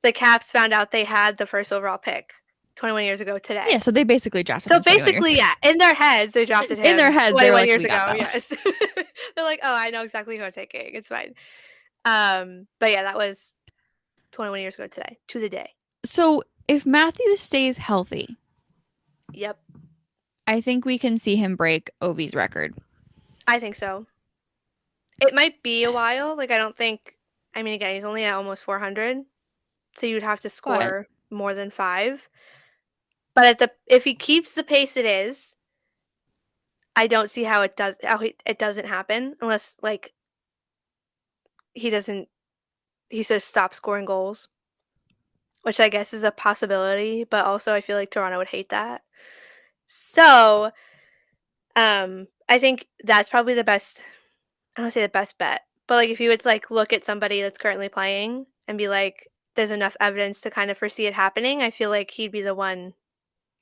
The Caps found out they had the first overall pick 21 years ago Yeah, today. so they basically drafted So him 21 years basically, ago. yeah, in their heads they drafted In their him heads, they were 21 like, years we got ago. that one. Yes. They're like, "Oh, I know exactly who I'm taking. It's fine." But yeah, that was 21 years ago today, to the day. So if Matthews stays healthy, Yep, I think we can see him break Ovi's record. I think so. It might be a while. Like I don't think. I mean, again, he's only at almost 400, so you'd have to But score more than five. But at the if he keeps the pace it is, I don't see how it doesn't happen unless like he doesn't he just stops scoring goals, which I guess is a possibility. But also, I feel like Toronto would hate that. So, I think that's probably the best. I don't say the best bet, but like if you would like look at somebody that's currently playing and be like, there's enough evidence to kind of foresee it happening, I feel like he'd be the one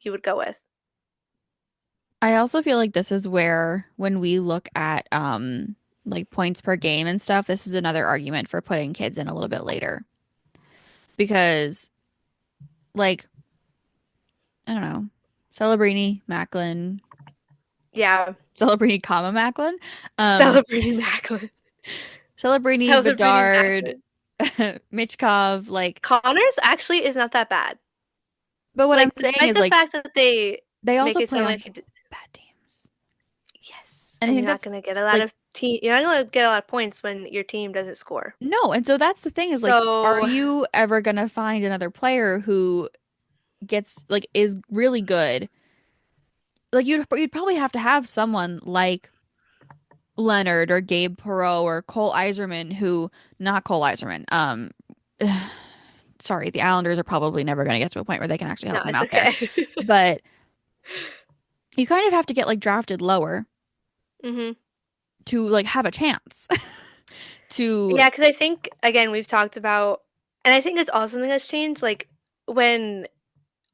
you would go with. I also feel like this is where when we look at like points per game and stuff, this is another argument for putting kids in a little bit later. Because like, I don't know, Celebrini, Macklin, Yeah, Celebrini, comma Macklin, um, celebrating Macklin, Celebrini, celebrating Bedard, Macklin. Michkov, like, Connors actually is not that bad. but what I'm Like, saying despite is the like fact that they they make also it play sound on like bad teams. yes, And I and think you're not that's gonna get a lot like of you're not gonna get a lot of points when your team doesn't score. no, and so that's the thing is like, are So, you ever gonna find another player who gets like is really good? Like you'd probably have to have someone like Leonard or Gabe Perreault or Cole Iserman who not Cole Iserman. Sorry, the Islanders are probably never gonna get to a point where they can actually no, help him it's out there. okay. But you kind of have to get like drafted lower hmm to like have a chance to Yeah, because I think again we've talked about, and I think it's also something that's changed. Like when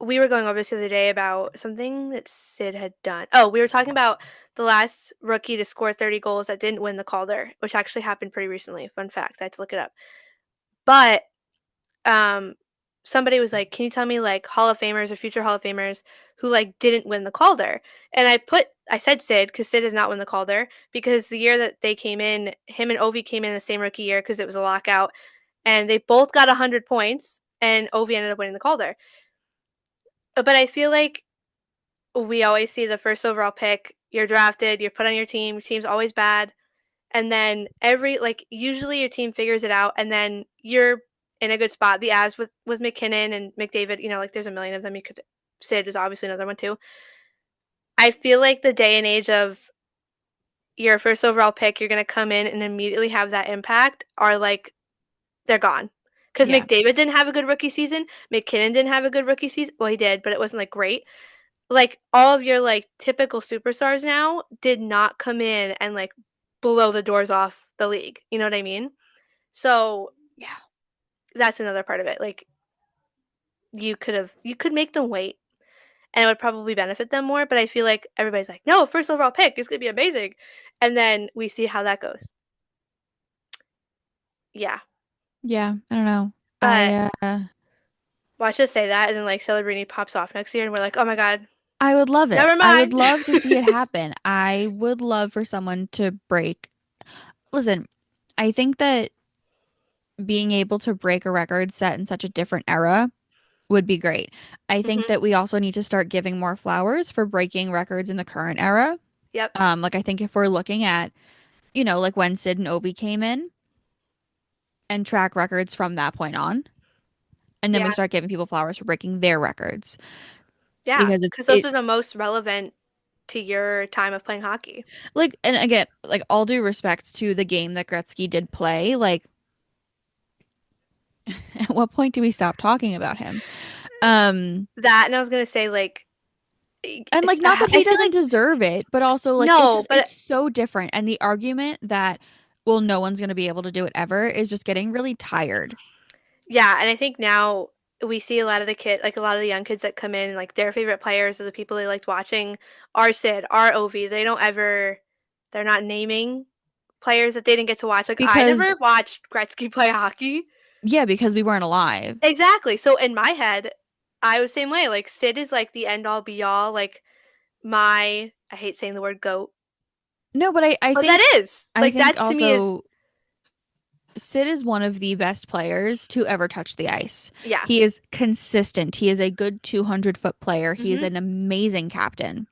we were going over this the other day about something that Sid had done. Oh, we were talking about the last rookie to score 30 goals that didn't win the Calder, which actually happened pretty recently. Fun fact, I had to look it up. But um, somebody was like, "Can you tell me like Hall of Famers or future Hall of Famers who like didn't win the Calder?" And I said Sid because Sid has not won the Calder because the year that they came in, him and Ovi came in the same rookie year because it was a lockout, and they both got 100 points, and Ovi ended up winning the Calder. But I feel like we always see the first overall pick, you're drafted, you're put on your team's always bad, and then usually your team figures it out, and then you're in a good spot. The as with McKinnon and McDavid, like there's a million of them. You could Sid is obviously another one too. I feel like the day and age of your first overall pick, you're gonna come in and immediately have that impact are like they're gone. Because yeah. McDavid didn't have a good rookie season. McKinnon didn't have a good rookie season. Well, he did, but it wasn't like great. Like all of your like typical superstars now did not come in and like blow the doors off the league. You know what I mean? So Yeah. that's another part of it. Like you could make them wait and it would probably benefit them more, but I feel like everybody's like, "No, first overall pick is going to be amazing." And then we see how that goes. Yeah. Yeah, I don't know. But I watch us say that and then like Celebrini pops off next year and we're like, "Oh my god, I would love it. never I would mind." love to see it happen. I would love for someone to break. Listen, I think that being able to break a record set in such a different era would be great. I think hmm that we also need to start giving more flowers for breaking records in the current era. Yep. Like I think if we're looking at, like when Sid and Obi came in and track records from that point on, and then we Yeah. start giving people flowers for breaking their records Yeah, because cuz those are the most relevant to your time of playing hockey. like and again, like all due respect to the game that Gretzky did play, like At what point do we stop talking about him? Um, That, and I was gonna say like, and like not that I he feel doesn't like deserve it, but also like it's no, just but it's so different. And the argument that well, no one's gonna be able to do it ever is just getting really tired. yeah, and I think now we see a lot of the like a lot of the young kids that come in, like their favorite players or the people they liked watching are Sid, are Ovi. They don't ever, they're not naming players that they didn't get to watch. Like I Because never watched Gretzky play hockey. yeah, because we weren't alive. Exactly. So in my head, I was the same way. Like Sid is like the end all be all. Like my, I hate saying the word goat, No, but I but that think is I like think that to me is also Sid is one of the best players to ever touch the ice. yeah. He is consistent. He is a good 200-foot player. He is Hmm. an amazing captain.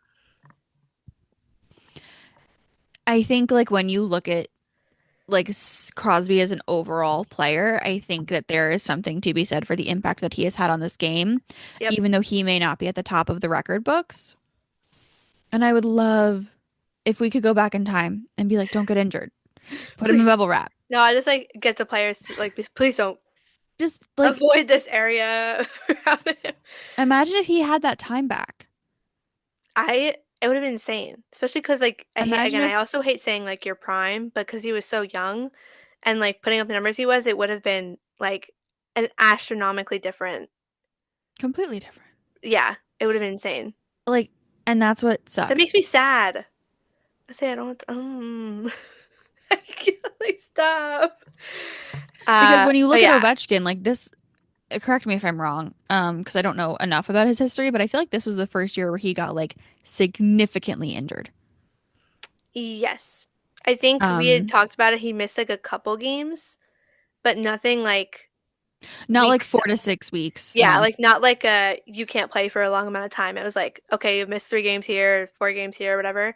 I think like when you look at like Crosby as an overall player, I think that there is something to be said for the impact that he has had on this game, Yep. even though he may not be at the top of the record books. And I would love if we could go back in time and be like, don't get injured. Put him in Please. bubble wrap. No, I just like get the players to like please don't Just like avoid this area around him. imagine if he had that time back. It would have been insane, especially because like I hate Imagine again. I if also hate saying like your prime, but because he was so young, and like putting up the numbers he was, it would have been like an astronomically different. completely different. Yeah, it would have been insane. Like, and that's what That makes sucks. me sad. I say I don't. I can't like stop. Because when you But look at yeah, Ovechkin, like this, correct me if I'm wrong, because I don't know enough about his history, but I feel like this was the first year where he got like significantly injured. yes. I think we had Um, talked about it. He missed like a couple games, but nothing like not like weeks. 4 to 6 weeks, Yeah, month. like not like a you can't play for a long amount of time. It was like, okay, you missed 3 games here, 4 games here, whatever.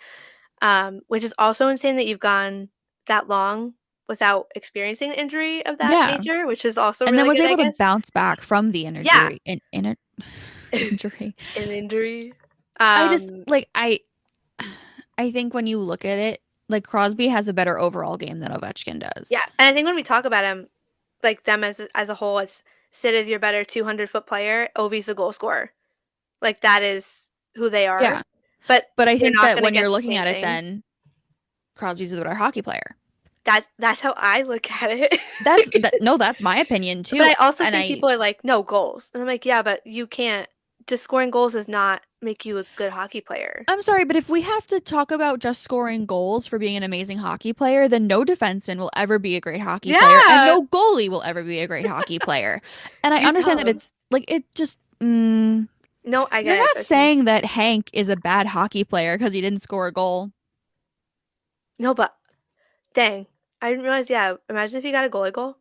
Which is also insane that you've gone that long without experiencing an injury of that Yeah. nature, which is also And then really was good, I able to guess. bounce back from the Yeah, injury. an injury. I just Um, like I think when you look at it, like Crosby has a better overall game than Ovechkin does. yeah, and I think when we talk about him, like them as a whole, it's Sid is your better 200-foot player, Ovi's the goal scorer. Like that is who they are, Yeah. but But I they're think not that going to when get you're the looking same at it, thing. then Crosby's a better hockey player. That's how I look at it. That's that no, that's my opinion But too. I also And think I people are like, no goals. And I'm like, yeah, but you can't, just scoring goals does not make you a good hockey player. I'm sorry, but if we have to talk about just scoring goals for being an amazing hockey player, then no defenseman will ever be a great hockey player, and Yeah. no goalie will ever be a great hockey player. And I You understand tell that them. it's like it just No, I you're get it. not Trust me. saying that Hank is a bad hockey player because he didn't score a goal. No, but dang. I didn't realize, yeah, imagine if you got a goalie goal.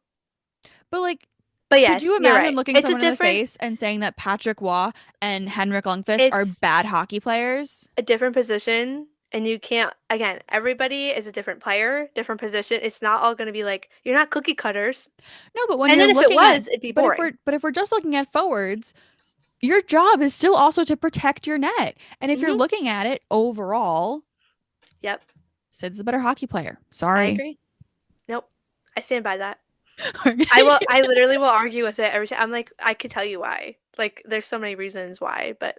But like, But could yes, you you're imagine right. looking It's a someone in the different, face and saying that Patrick Waugh and Henrik Lundqvist are it's bad hockey players? a different position. And you can't, again, everybody is a different player, different position. It's not all going to be like, you're not cookie cutters. No, but when And you're then if it looking at was, it'd be but if boring. we're just looking at forwards, your job is still also to protect your net. And if you're Hmm. looking at it overall, Yep. Sid's the better hockey player. I Sorry. agree. Nope. I stand by that. I will. I literally will argue with it every time. I'm like, I could tell you why. Like, there's so many reasons why, but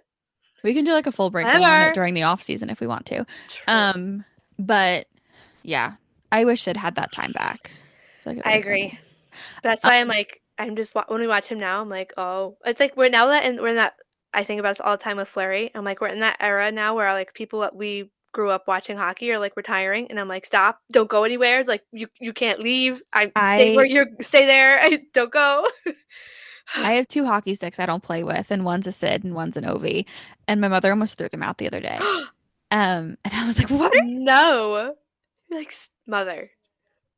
We can do like a full breakdown on it whatever. during the off season if we want to. True. Um, but yeah, I wish Sid had that time back. I feel like it would I have been agree. nice. That's why I'm like, I'm just when we watch him now, I'm like, oh, it's like we're now that and we're in that. I think about this all the time with Flurry. I'm like, we're in that era now where like people that we grew up watching hockey are like retiring, and I'm like, stop, don't go anywhere. Like you can't leave. I stay where I you're. Stay there. I don't go. I have two hockey sticks I don't play with, and one's a Sid and one's an Ovi. And my mother almost threw them out the other day. And I was like, "What are you doing?" No. Like, mother,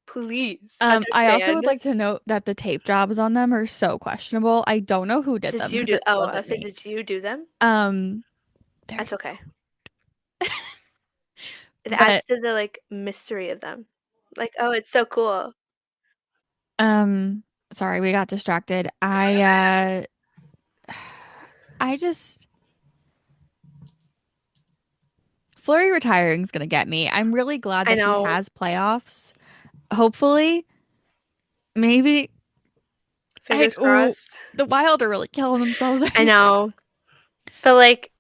please I also understand. would like to note that the tape jobs on them are so questionable. I don't know who did Did them you because do it oh, I wasn't said, me. did you do them? Um, That's there's, okay. It adds but to the, like, mystery of them. Like, "Oh, it's so cool." um, sorry, we got distracted. I just Fleury retiring is gonna get me. I'm really glad I that he know. has playoffs. Hopefully, maybe. I Fingers ooh, crossed. the Wild are really killing themselves right I now. know. But like,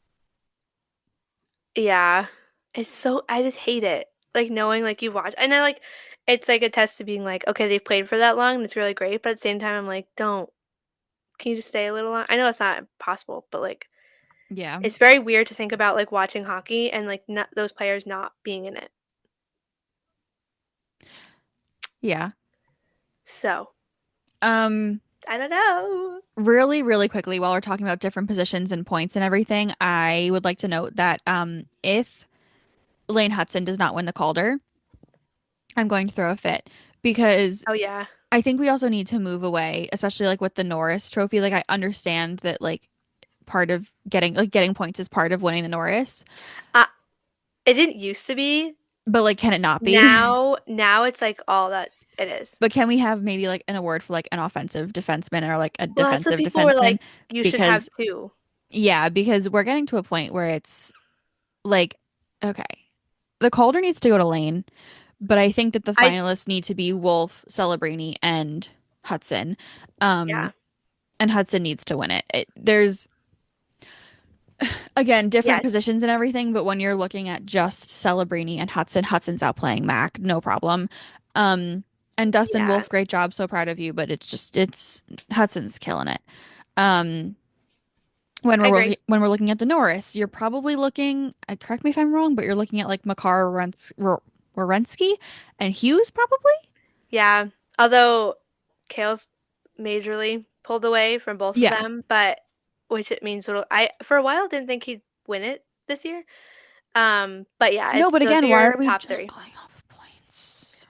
yeah. It's so I just hate it. Like knowing like you've watched and I like it's like a test to being like, okay, they've played for that long and it's really great, but at the same time I'm like, don't can you just stay a little long? I know it's not possible, but like Yeah. it's very weird to think about like watching hockey and like not those players not being in it. Yeah. So, Um, I don't know. really, really quickly, while we're talking about different positions and points and everything, I would like to note that if Lane Hudson does not win the Calder, I'm going to throw a fit because Oh yeah. I think we also need to move away, especially like with the Norris Trophy. Like I understand that like part of getting points is part of winning the Norris, Uh, it didn't used to be. but like can it not be? Now it's like all that it is. But can we have maybe like an award for like an offensive defenseman or like a Well, that's what defensive people were defenseman? like, you should have Because two. yeah, because we're getting to a point where it's like, okay, the Calder needs to go to Lane, but I think that the I finalists need to be Wolf, Celebrini, and Hudson. Um, yeah. and Hudson needs to win it. There's again different Yes. positions and everything, but when you're looking at just Celebrini and Hudson, Hudson's outplaying Mac, no problem. Um, and Dustin Yeah. Wolf, great job, so proud of you, but it's Hudson's killing it. Um, I agree. when we're looking at the Norris, you're probably looking, correct me if I'm wrong, but you're looking at like Werenski and Hughes probably. Yeah. Although Kale's majorly pulled away from both of Yeah. them, but which it means it'll, I for a while didn't think he'd win it this year. But yeah, No, it's but those are again, why your are we top just three. going off of points?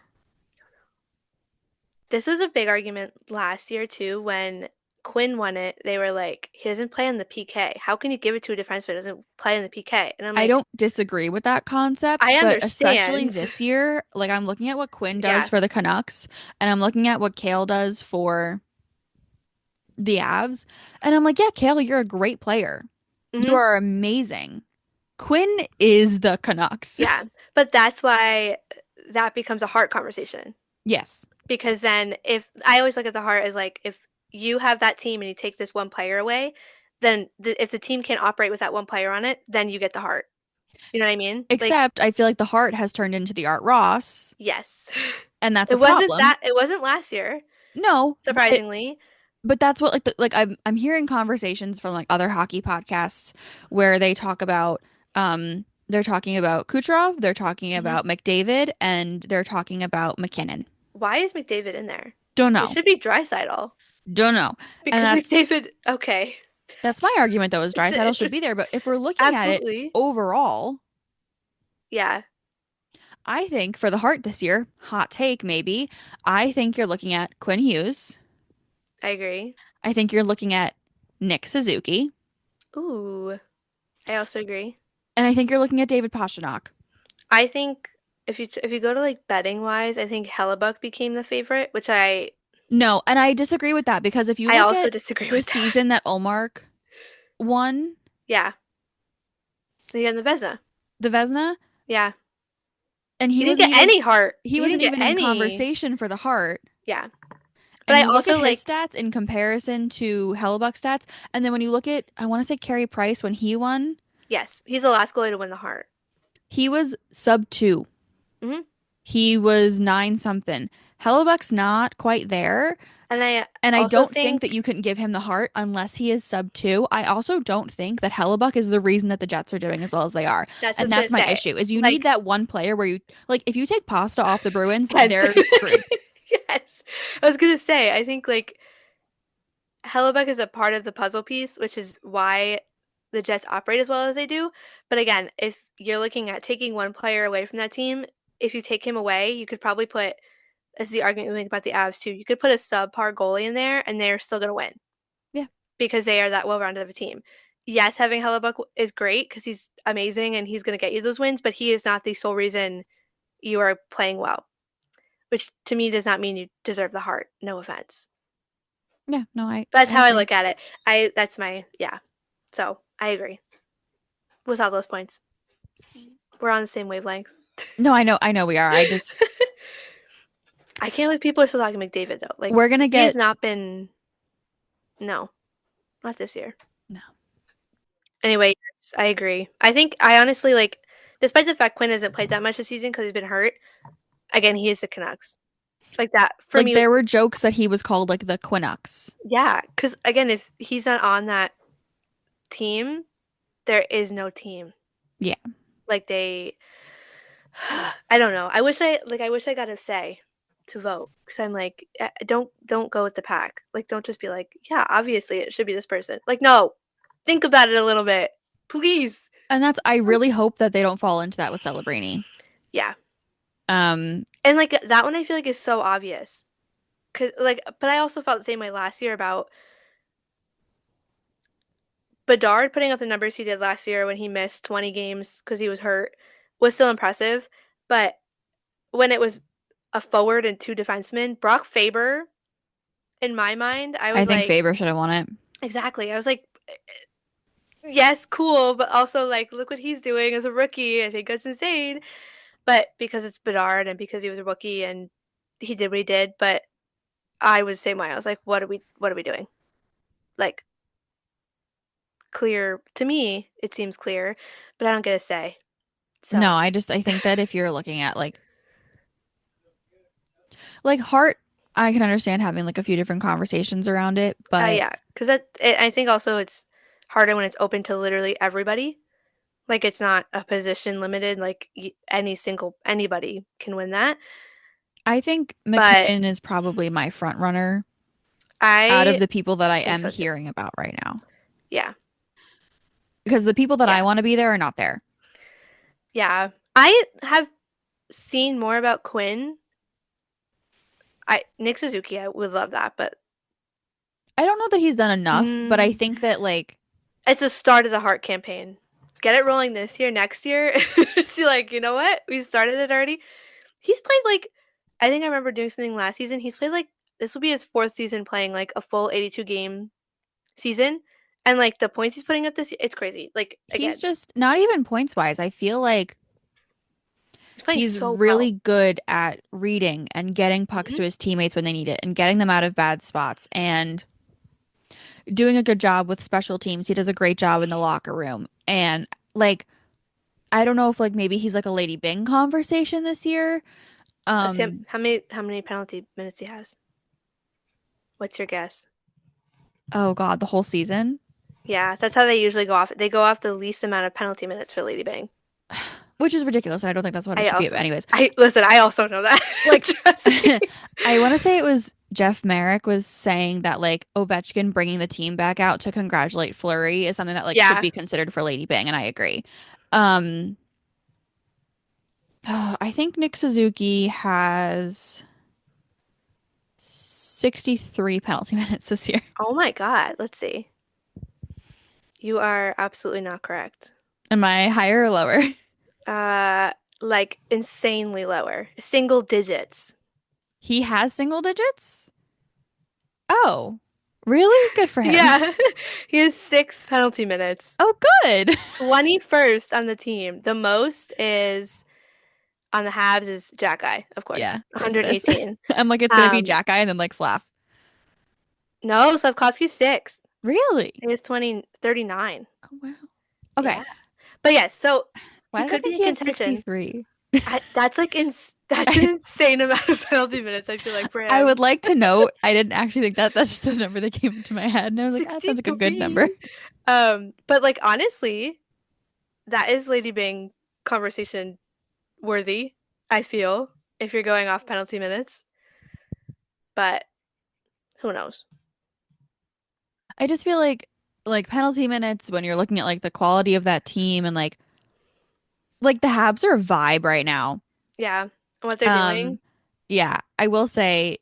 This was a big argument last year too when Quinn won it. They were like, he doesn't play on the PK. How can you give it to a defenseman who doesn't play on the PK? And I'm I like, don't disagree with that concept, I but especially understand. this year, like I'm looking at what Quinn does Yeah. for the Canucks and I'm looking at what Kale does for the Avs, and I'm like, yeah, Kale, you're a great player. You Hmm. are amazing. Quinn is the Canucks. Yeah. But that's why that becomes a heart conversation. Yes. Because then if I always look at the heart as like if you have that team and you take this one player away, then if the team can't operate with that one player on it, then you get the heart. You know what I mean? Like, Except I feel like the Hart has turned into the Art Ross, yes. and that's a problem. It wasn't last year, No, surprisingly. but that's what like like I'm hearing conversations from like other hockey podcasts where they talk about they're talking about Kucherov, they're talking Hmm. about McDavid, and they're talking about McKinnon. Why is McDavid in there? Don't It know. should be Draisaitl Don't know. And because McDavid, okay. that's my argument though is It's Draisaitl should be there, but if we're looking at it absolutely. overall, Yeah, I think for the Hart this year, hot take maybe, I think you're looking at Quinn Hughes. I agree. I think you're looking at Nick Suzuki, Ooh, I also agree. and I think you're looking at David Pastrnak. I think if you go to like betting wise, I think Hellebuck became the favorite, which No, and I disagree with that because if you I look also at disagree the with that. season that Olmark won Yeah, again the Vezina. the Vezina, Yeah, and he didn't get any heart. he He didn't wasn't get even in any. conversation for the Hart. Yeah, but And I you look at also his like stats in comparison to Hellebuck's stats, and then when you look at, I want to say Carey Price when he won, yes, he's the last goalie to win the heart. he was sub two. Hmm. He was nine something. Hellebuck's not quite there. And I And I also don't think that think you can give him the heart unless he is sub two. I also don't think that Hellebuck is the reason that the Jets are doing as well as they are. that's what I And was gonna that's my say. issue is you need Like that one player where you like if you take Pasta off the Bruins, Pence. they're screwed. Yes, I was gonna say. I think like Hellebuck is a part of the puzzle piece, which is why the Jets operate as well as they do. But again, if you're looking at taking one player away from that team, if you take him away, you could probably put, this is the argument we make about the Avs too, you could put a subpar goalie in there and they're still going to win Yeah. because they are that well rounded of a team. Yes, having Hellebuck is great because he's amazing and he's going to get you those wins, but he is not the sole reason you are playing well, which to me does not mean you deserve the heart. No offense. Yeah, no, That's I how I agree. look at it. That's my, yeah. So I agree with all those points. We're on the same wavelength. No, I know we are. I just I can't believe people are still talking McDavid though. Like we're gonna he has get not been. No, not this year. No. Anyway, yes, I agree. I think I honestly like, despite the fact Quinn hasn't played that much this season because he's been hurt. Again, he is the Canucks. Like that for Like me. there were jokes that he was called like the Quinux. Yeah, because again, if he's not on that team, there is no team. Yeah. Like they, I don't know. I wish I got a say to vote because I'm like, don't go with the pack. Like, don't just be like, yeah, obviously it should be this person. Like, no, think about it a little bit, please. And that's I really hope that they don't fall into that with Celebrini. Yeah, Um, and like that one, I feel like is so obvious. Cause like, but I also felt the same way last year about Bedard putting up the numbers he did last year when he missed 20 games because he was hurt was still impressive. But when it was a forward and two defensemen, Brock Faber, in my mind, I I was think like, Faber should have won it. exactly. I was like, yes, cool, but also like, look what he's doing as a rookie. I think that's insane. But because it's Bedard and because he was a rookie and he did what he did, but I was the same way. I was like, what are we doing? Like, clear to me, it seems clear, but I don't get a say. No, So, I think that if you're looking at like Hart, I can understand having like a few different conversations around it, but yeah, because I think also it's harder when it's open to literally everybody. Like it's not a position limited. Like anybody can win that. I think But McKinnon is probably my front runner out of I the people that I think am so too. hearing about right now. Yeah, Because the people that yeah, I want to be there are not there. yeah. I have seen more about Quinn. I Nick Suzuki, I would love that, but I don't know that he's done enough, but I mm, think that like it's the start of the Heart campaign. Get it rolling this year, next year. It's like, you know what? We started it already. He's played like, I think I remember doing something last season. He's played like, this will be his fourth season playing like a full 82 game season. And like the points he's putting up this year, it's crazy. Like, he's again, just not even points wise. I feel like he's playing he's so well. really good at reading and getting pucks Hmm. to his teammates when they need it and getting them out of bad spots and doing a good job with special teams. He does a great job in the locker room. And like I don't know if like maybe he's like a Lady Bing conversation this year. Let's see Um, how many penalty minutes he has. What's your guess? oh God, the whole season, Yeah, that's how they usually go off. They go off the least amount of penalty minutes for Lady Bang. which is ridiculous, and I don't think that's what it I should be. But also, anyways, I listen. I also know that. like Trust me. I want to say it was Jeff Merrick was saying that like Ovechkin bringing the team back out to congratulate Fleury is something that like should Yeah. be considered for Lady Bang, and I agree. Um, I think Nick Suzuki has 63 penalty minutes this year. Oh my God. Let's see. You are absolutely not correct. Am I higher or lower? Uh, like insanely lower. Single digits. He has single digits? Oh, really? Good for him. Yeah. He has 6 penalty minutes. Oh, good. 21st on the team. The most is on the Habs is Jack Eye, of course. Yeah, of course it is. 118. I'm like, it's gonna be Um, Jack Eye and then like Slav. no, Slavkovsky's sixth. Really? He is 39. Oh, wow. Yeah. Okay. But yes, so Why he did I could be think in he had contention. 63? That's an I, insane amount of penalty minutes, I feel like, for I him. would like to note, I didn't actually think that that's the number that came into my head. And I was like, "Ah, that sounds like a good number." 63. But like honestly, that is Lady Bing conversation worthy, I feel, if you're going off penalty minutes. But who knows? I just feel like penalty minutes when you're looking at like the quality of that team and like the Habs are a vibe right now. Yeah. And what they're Um, doing. yeah, I will say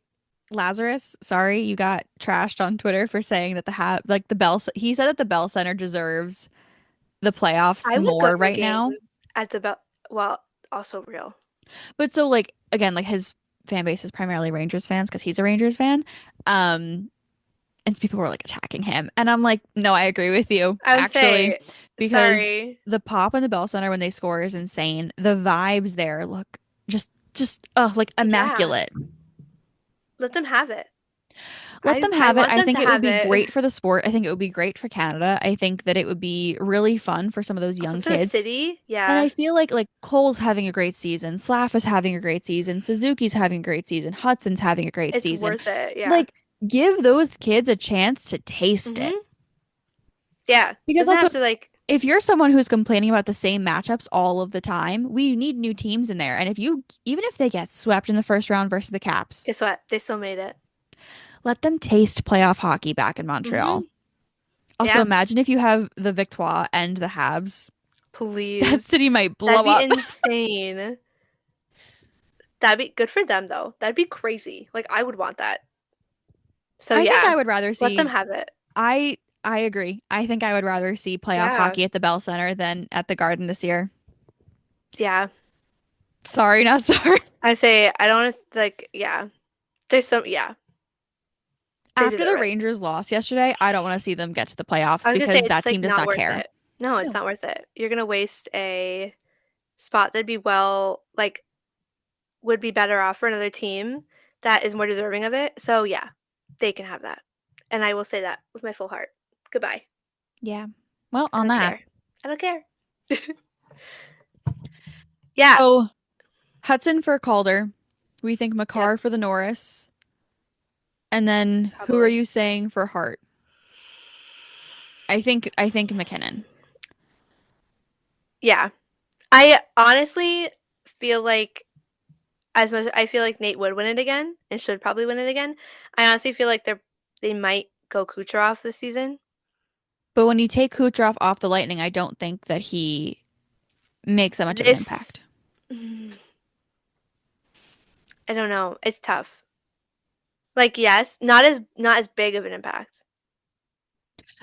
Lazarus, sorry, you got trashed on Twitter for saying that the Hab like the Bell he said that the Bell Center deserves the playoffs I would go more to a right game now. at the Bell. Well, also real. But so like again, like his fan base is primarily Rangers fans because he's a Rangers fan. Um, and people were like attacking him. And I'm like, no, I agree with you, I would actually, say, because sorry. the pop in the Bell Center when they score is insane. The vibes there look just like Yeah. immaculate. Let them have it. Let them I have it. want I them think to it would have be it. great for the sport. I think it would be great for Canada. I think that it would be really fun for some of those Also young for the kids. city, And I yeah, feel like Cole's having a great season, Slav is having a great season, Suzuki's having a great season, Hudson's having a great it's season. worth it. Yeah. Like, give those kids a chance to taste it. Hmm. Yeah. Because Doesn't also, have to like, if you're someone who's complaining about the same matchups all of the time, we need new teams in there. And if you, even if they get swept in the first round versus the Caps, guess what? They still made it. let them taste playoff hockey back in Montreal. Hmm. Also, Yeah. imagine if you have the Victoire and the Habs. That Please. city might That'd blow be up. insane. That'd be good for them though. That'd be crazy. Like I would want that. So I think yeah, I would rather let them see have it. I agree. I think I would rather see playoff Yeah. hockey at the Bell Center than at the Garden this year. Yeah. Sorry, not sorry. I say I don't want to like yeah. There's some yeah, they After deserve the it. Rangers lost yesterday, I don't want to see them get to the I playoffs was gonna say because it's that like team does not not worth care. it. No, it's No. not worth it. You're gonna waste a spot that'd be well like would be better off for another team that is more deserving of it. So yeah, they can have that. And I will say that with my full heart. Goodbye. Yeah. Well, I on don't that. care. I don't care. Yeah. So Hudson for Calder. We think Yep. McCarr for the Norris. And then who are Probably. you saying for Hart? I think McKinnon. Yeah. I honestly feel like as much I feel like Nate would win it again and should probably win it again. I honestly feel like they might go Kucherov this season. But when you take Kucherov off the Lightning, I don't think that he makes that much of an This impact. I don't know. It's tough. Like yes, not as big of an impact.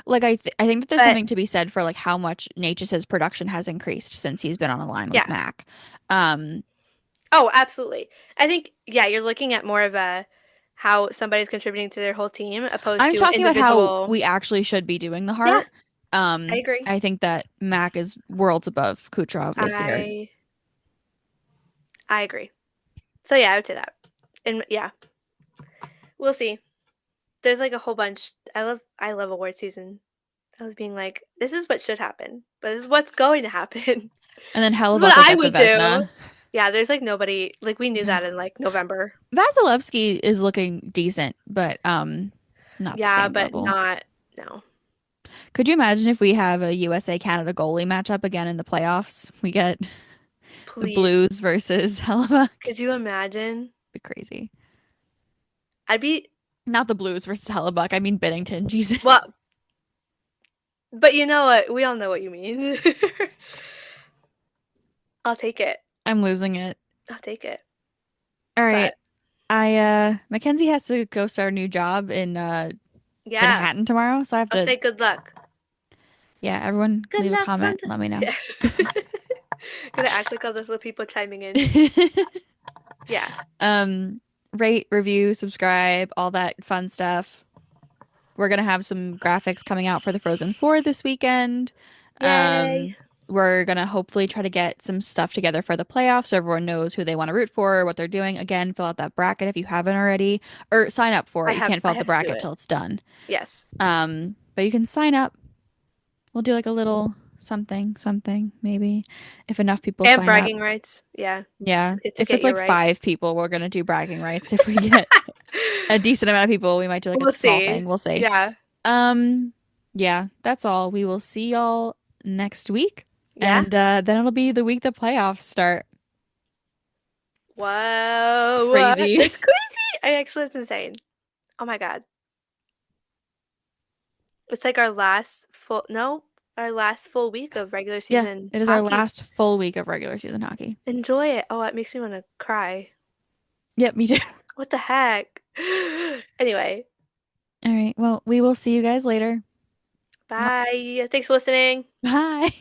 Like I think that there's But something to be said for like how much Natchez' production has increased since he's been on a line with yeah. Mac. Um, Oh, absolutely. I think yeah, you're looking at more of a how somebody's contributing to their whole team opposed I'm to talking about how individual. we actually should be doing the Yeah, Hart. I agree. I think that Mac is worlds above Kucherov this year. I I agree. So yeah, I would say that. And yeah, we'll see. There's like a whole bunch. I love award season. I was being like, this is what should happen, but this is what's going to happen. And then This is what Hellebuck will I get the would do. Vezina. Yeah, there's like nobody like we knew that in like November. Vasilevsky is looking decent, but not the Yeah, same but level. not no. Could you imagine if we have a USA Canada goalie matchup again in the playoffs? We get the Please. Blues versus Hellebuck. Could you imagine? Be crazy. I'd be Not the Blues versus Hellebuck. I mean Bennington. Jesus. well, but you know what? We all know what you mean. I'll take it. I'm losing it. I'll take it. All right. But I Mackenzie has to go start a new job in yeah, Manhattan tomorrow, so I have I'll to say good luck. yeah, everyone Good leave a luck from comment, the let me know. yeah. Gonna act like all those little people chiming in. Yeah. Um, rate, review, subscribe, all that fun stuff. We're gonna have some graphics coming out for the Frozen 4 this weekend. Yay. We're gonna hopefully try to get some stuff together for the playoffs so everyone knows who they want to root for, what they're doing. Again, fill out that bracket if you haven't already, or sign up for I it. You have can't fill I out the have to do bracket it. till it's done. Yes. But you can sign up. We'll do like a little something, maybe, if enough people And sign up. bragging rights. Yeah. Yeah. To If get it's you like right. 5 people, we're gonna do bragging rights. If we get a decent amount of people, we might do like a We'll small see. thing. We'll see. Yeah. Um, yeah, that's all. We will see y'all next week. Yeah. And then it'll be the week the playoffs start. Whoa. What? Crazy. It's crazy. I actually it's insane. Oh my God. It's like our last full no, our last full week of regular Yeah, season it is our hockey. last full week of regular season hockey. Enjoy it. Oh, it makes me want to cry. Yep, me too. What the heck? Anyway, All right. Well, we will see you guys later. bye. Thanks for listening. Bye.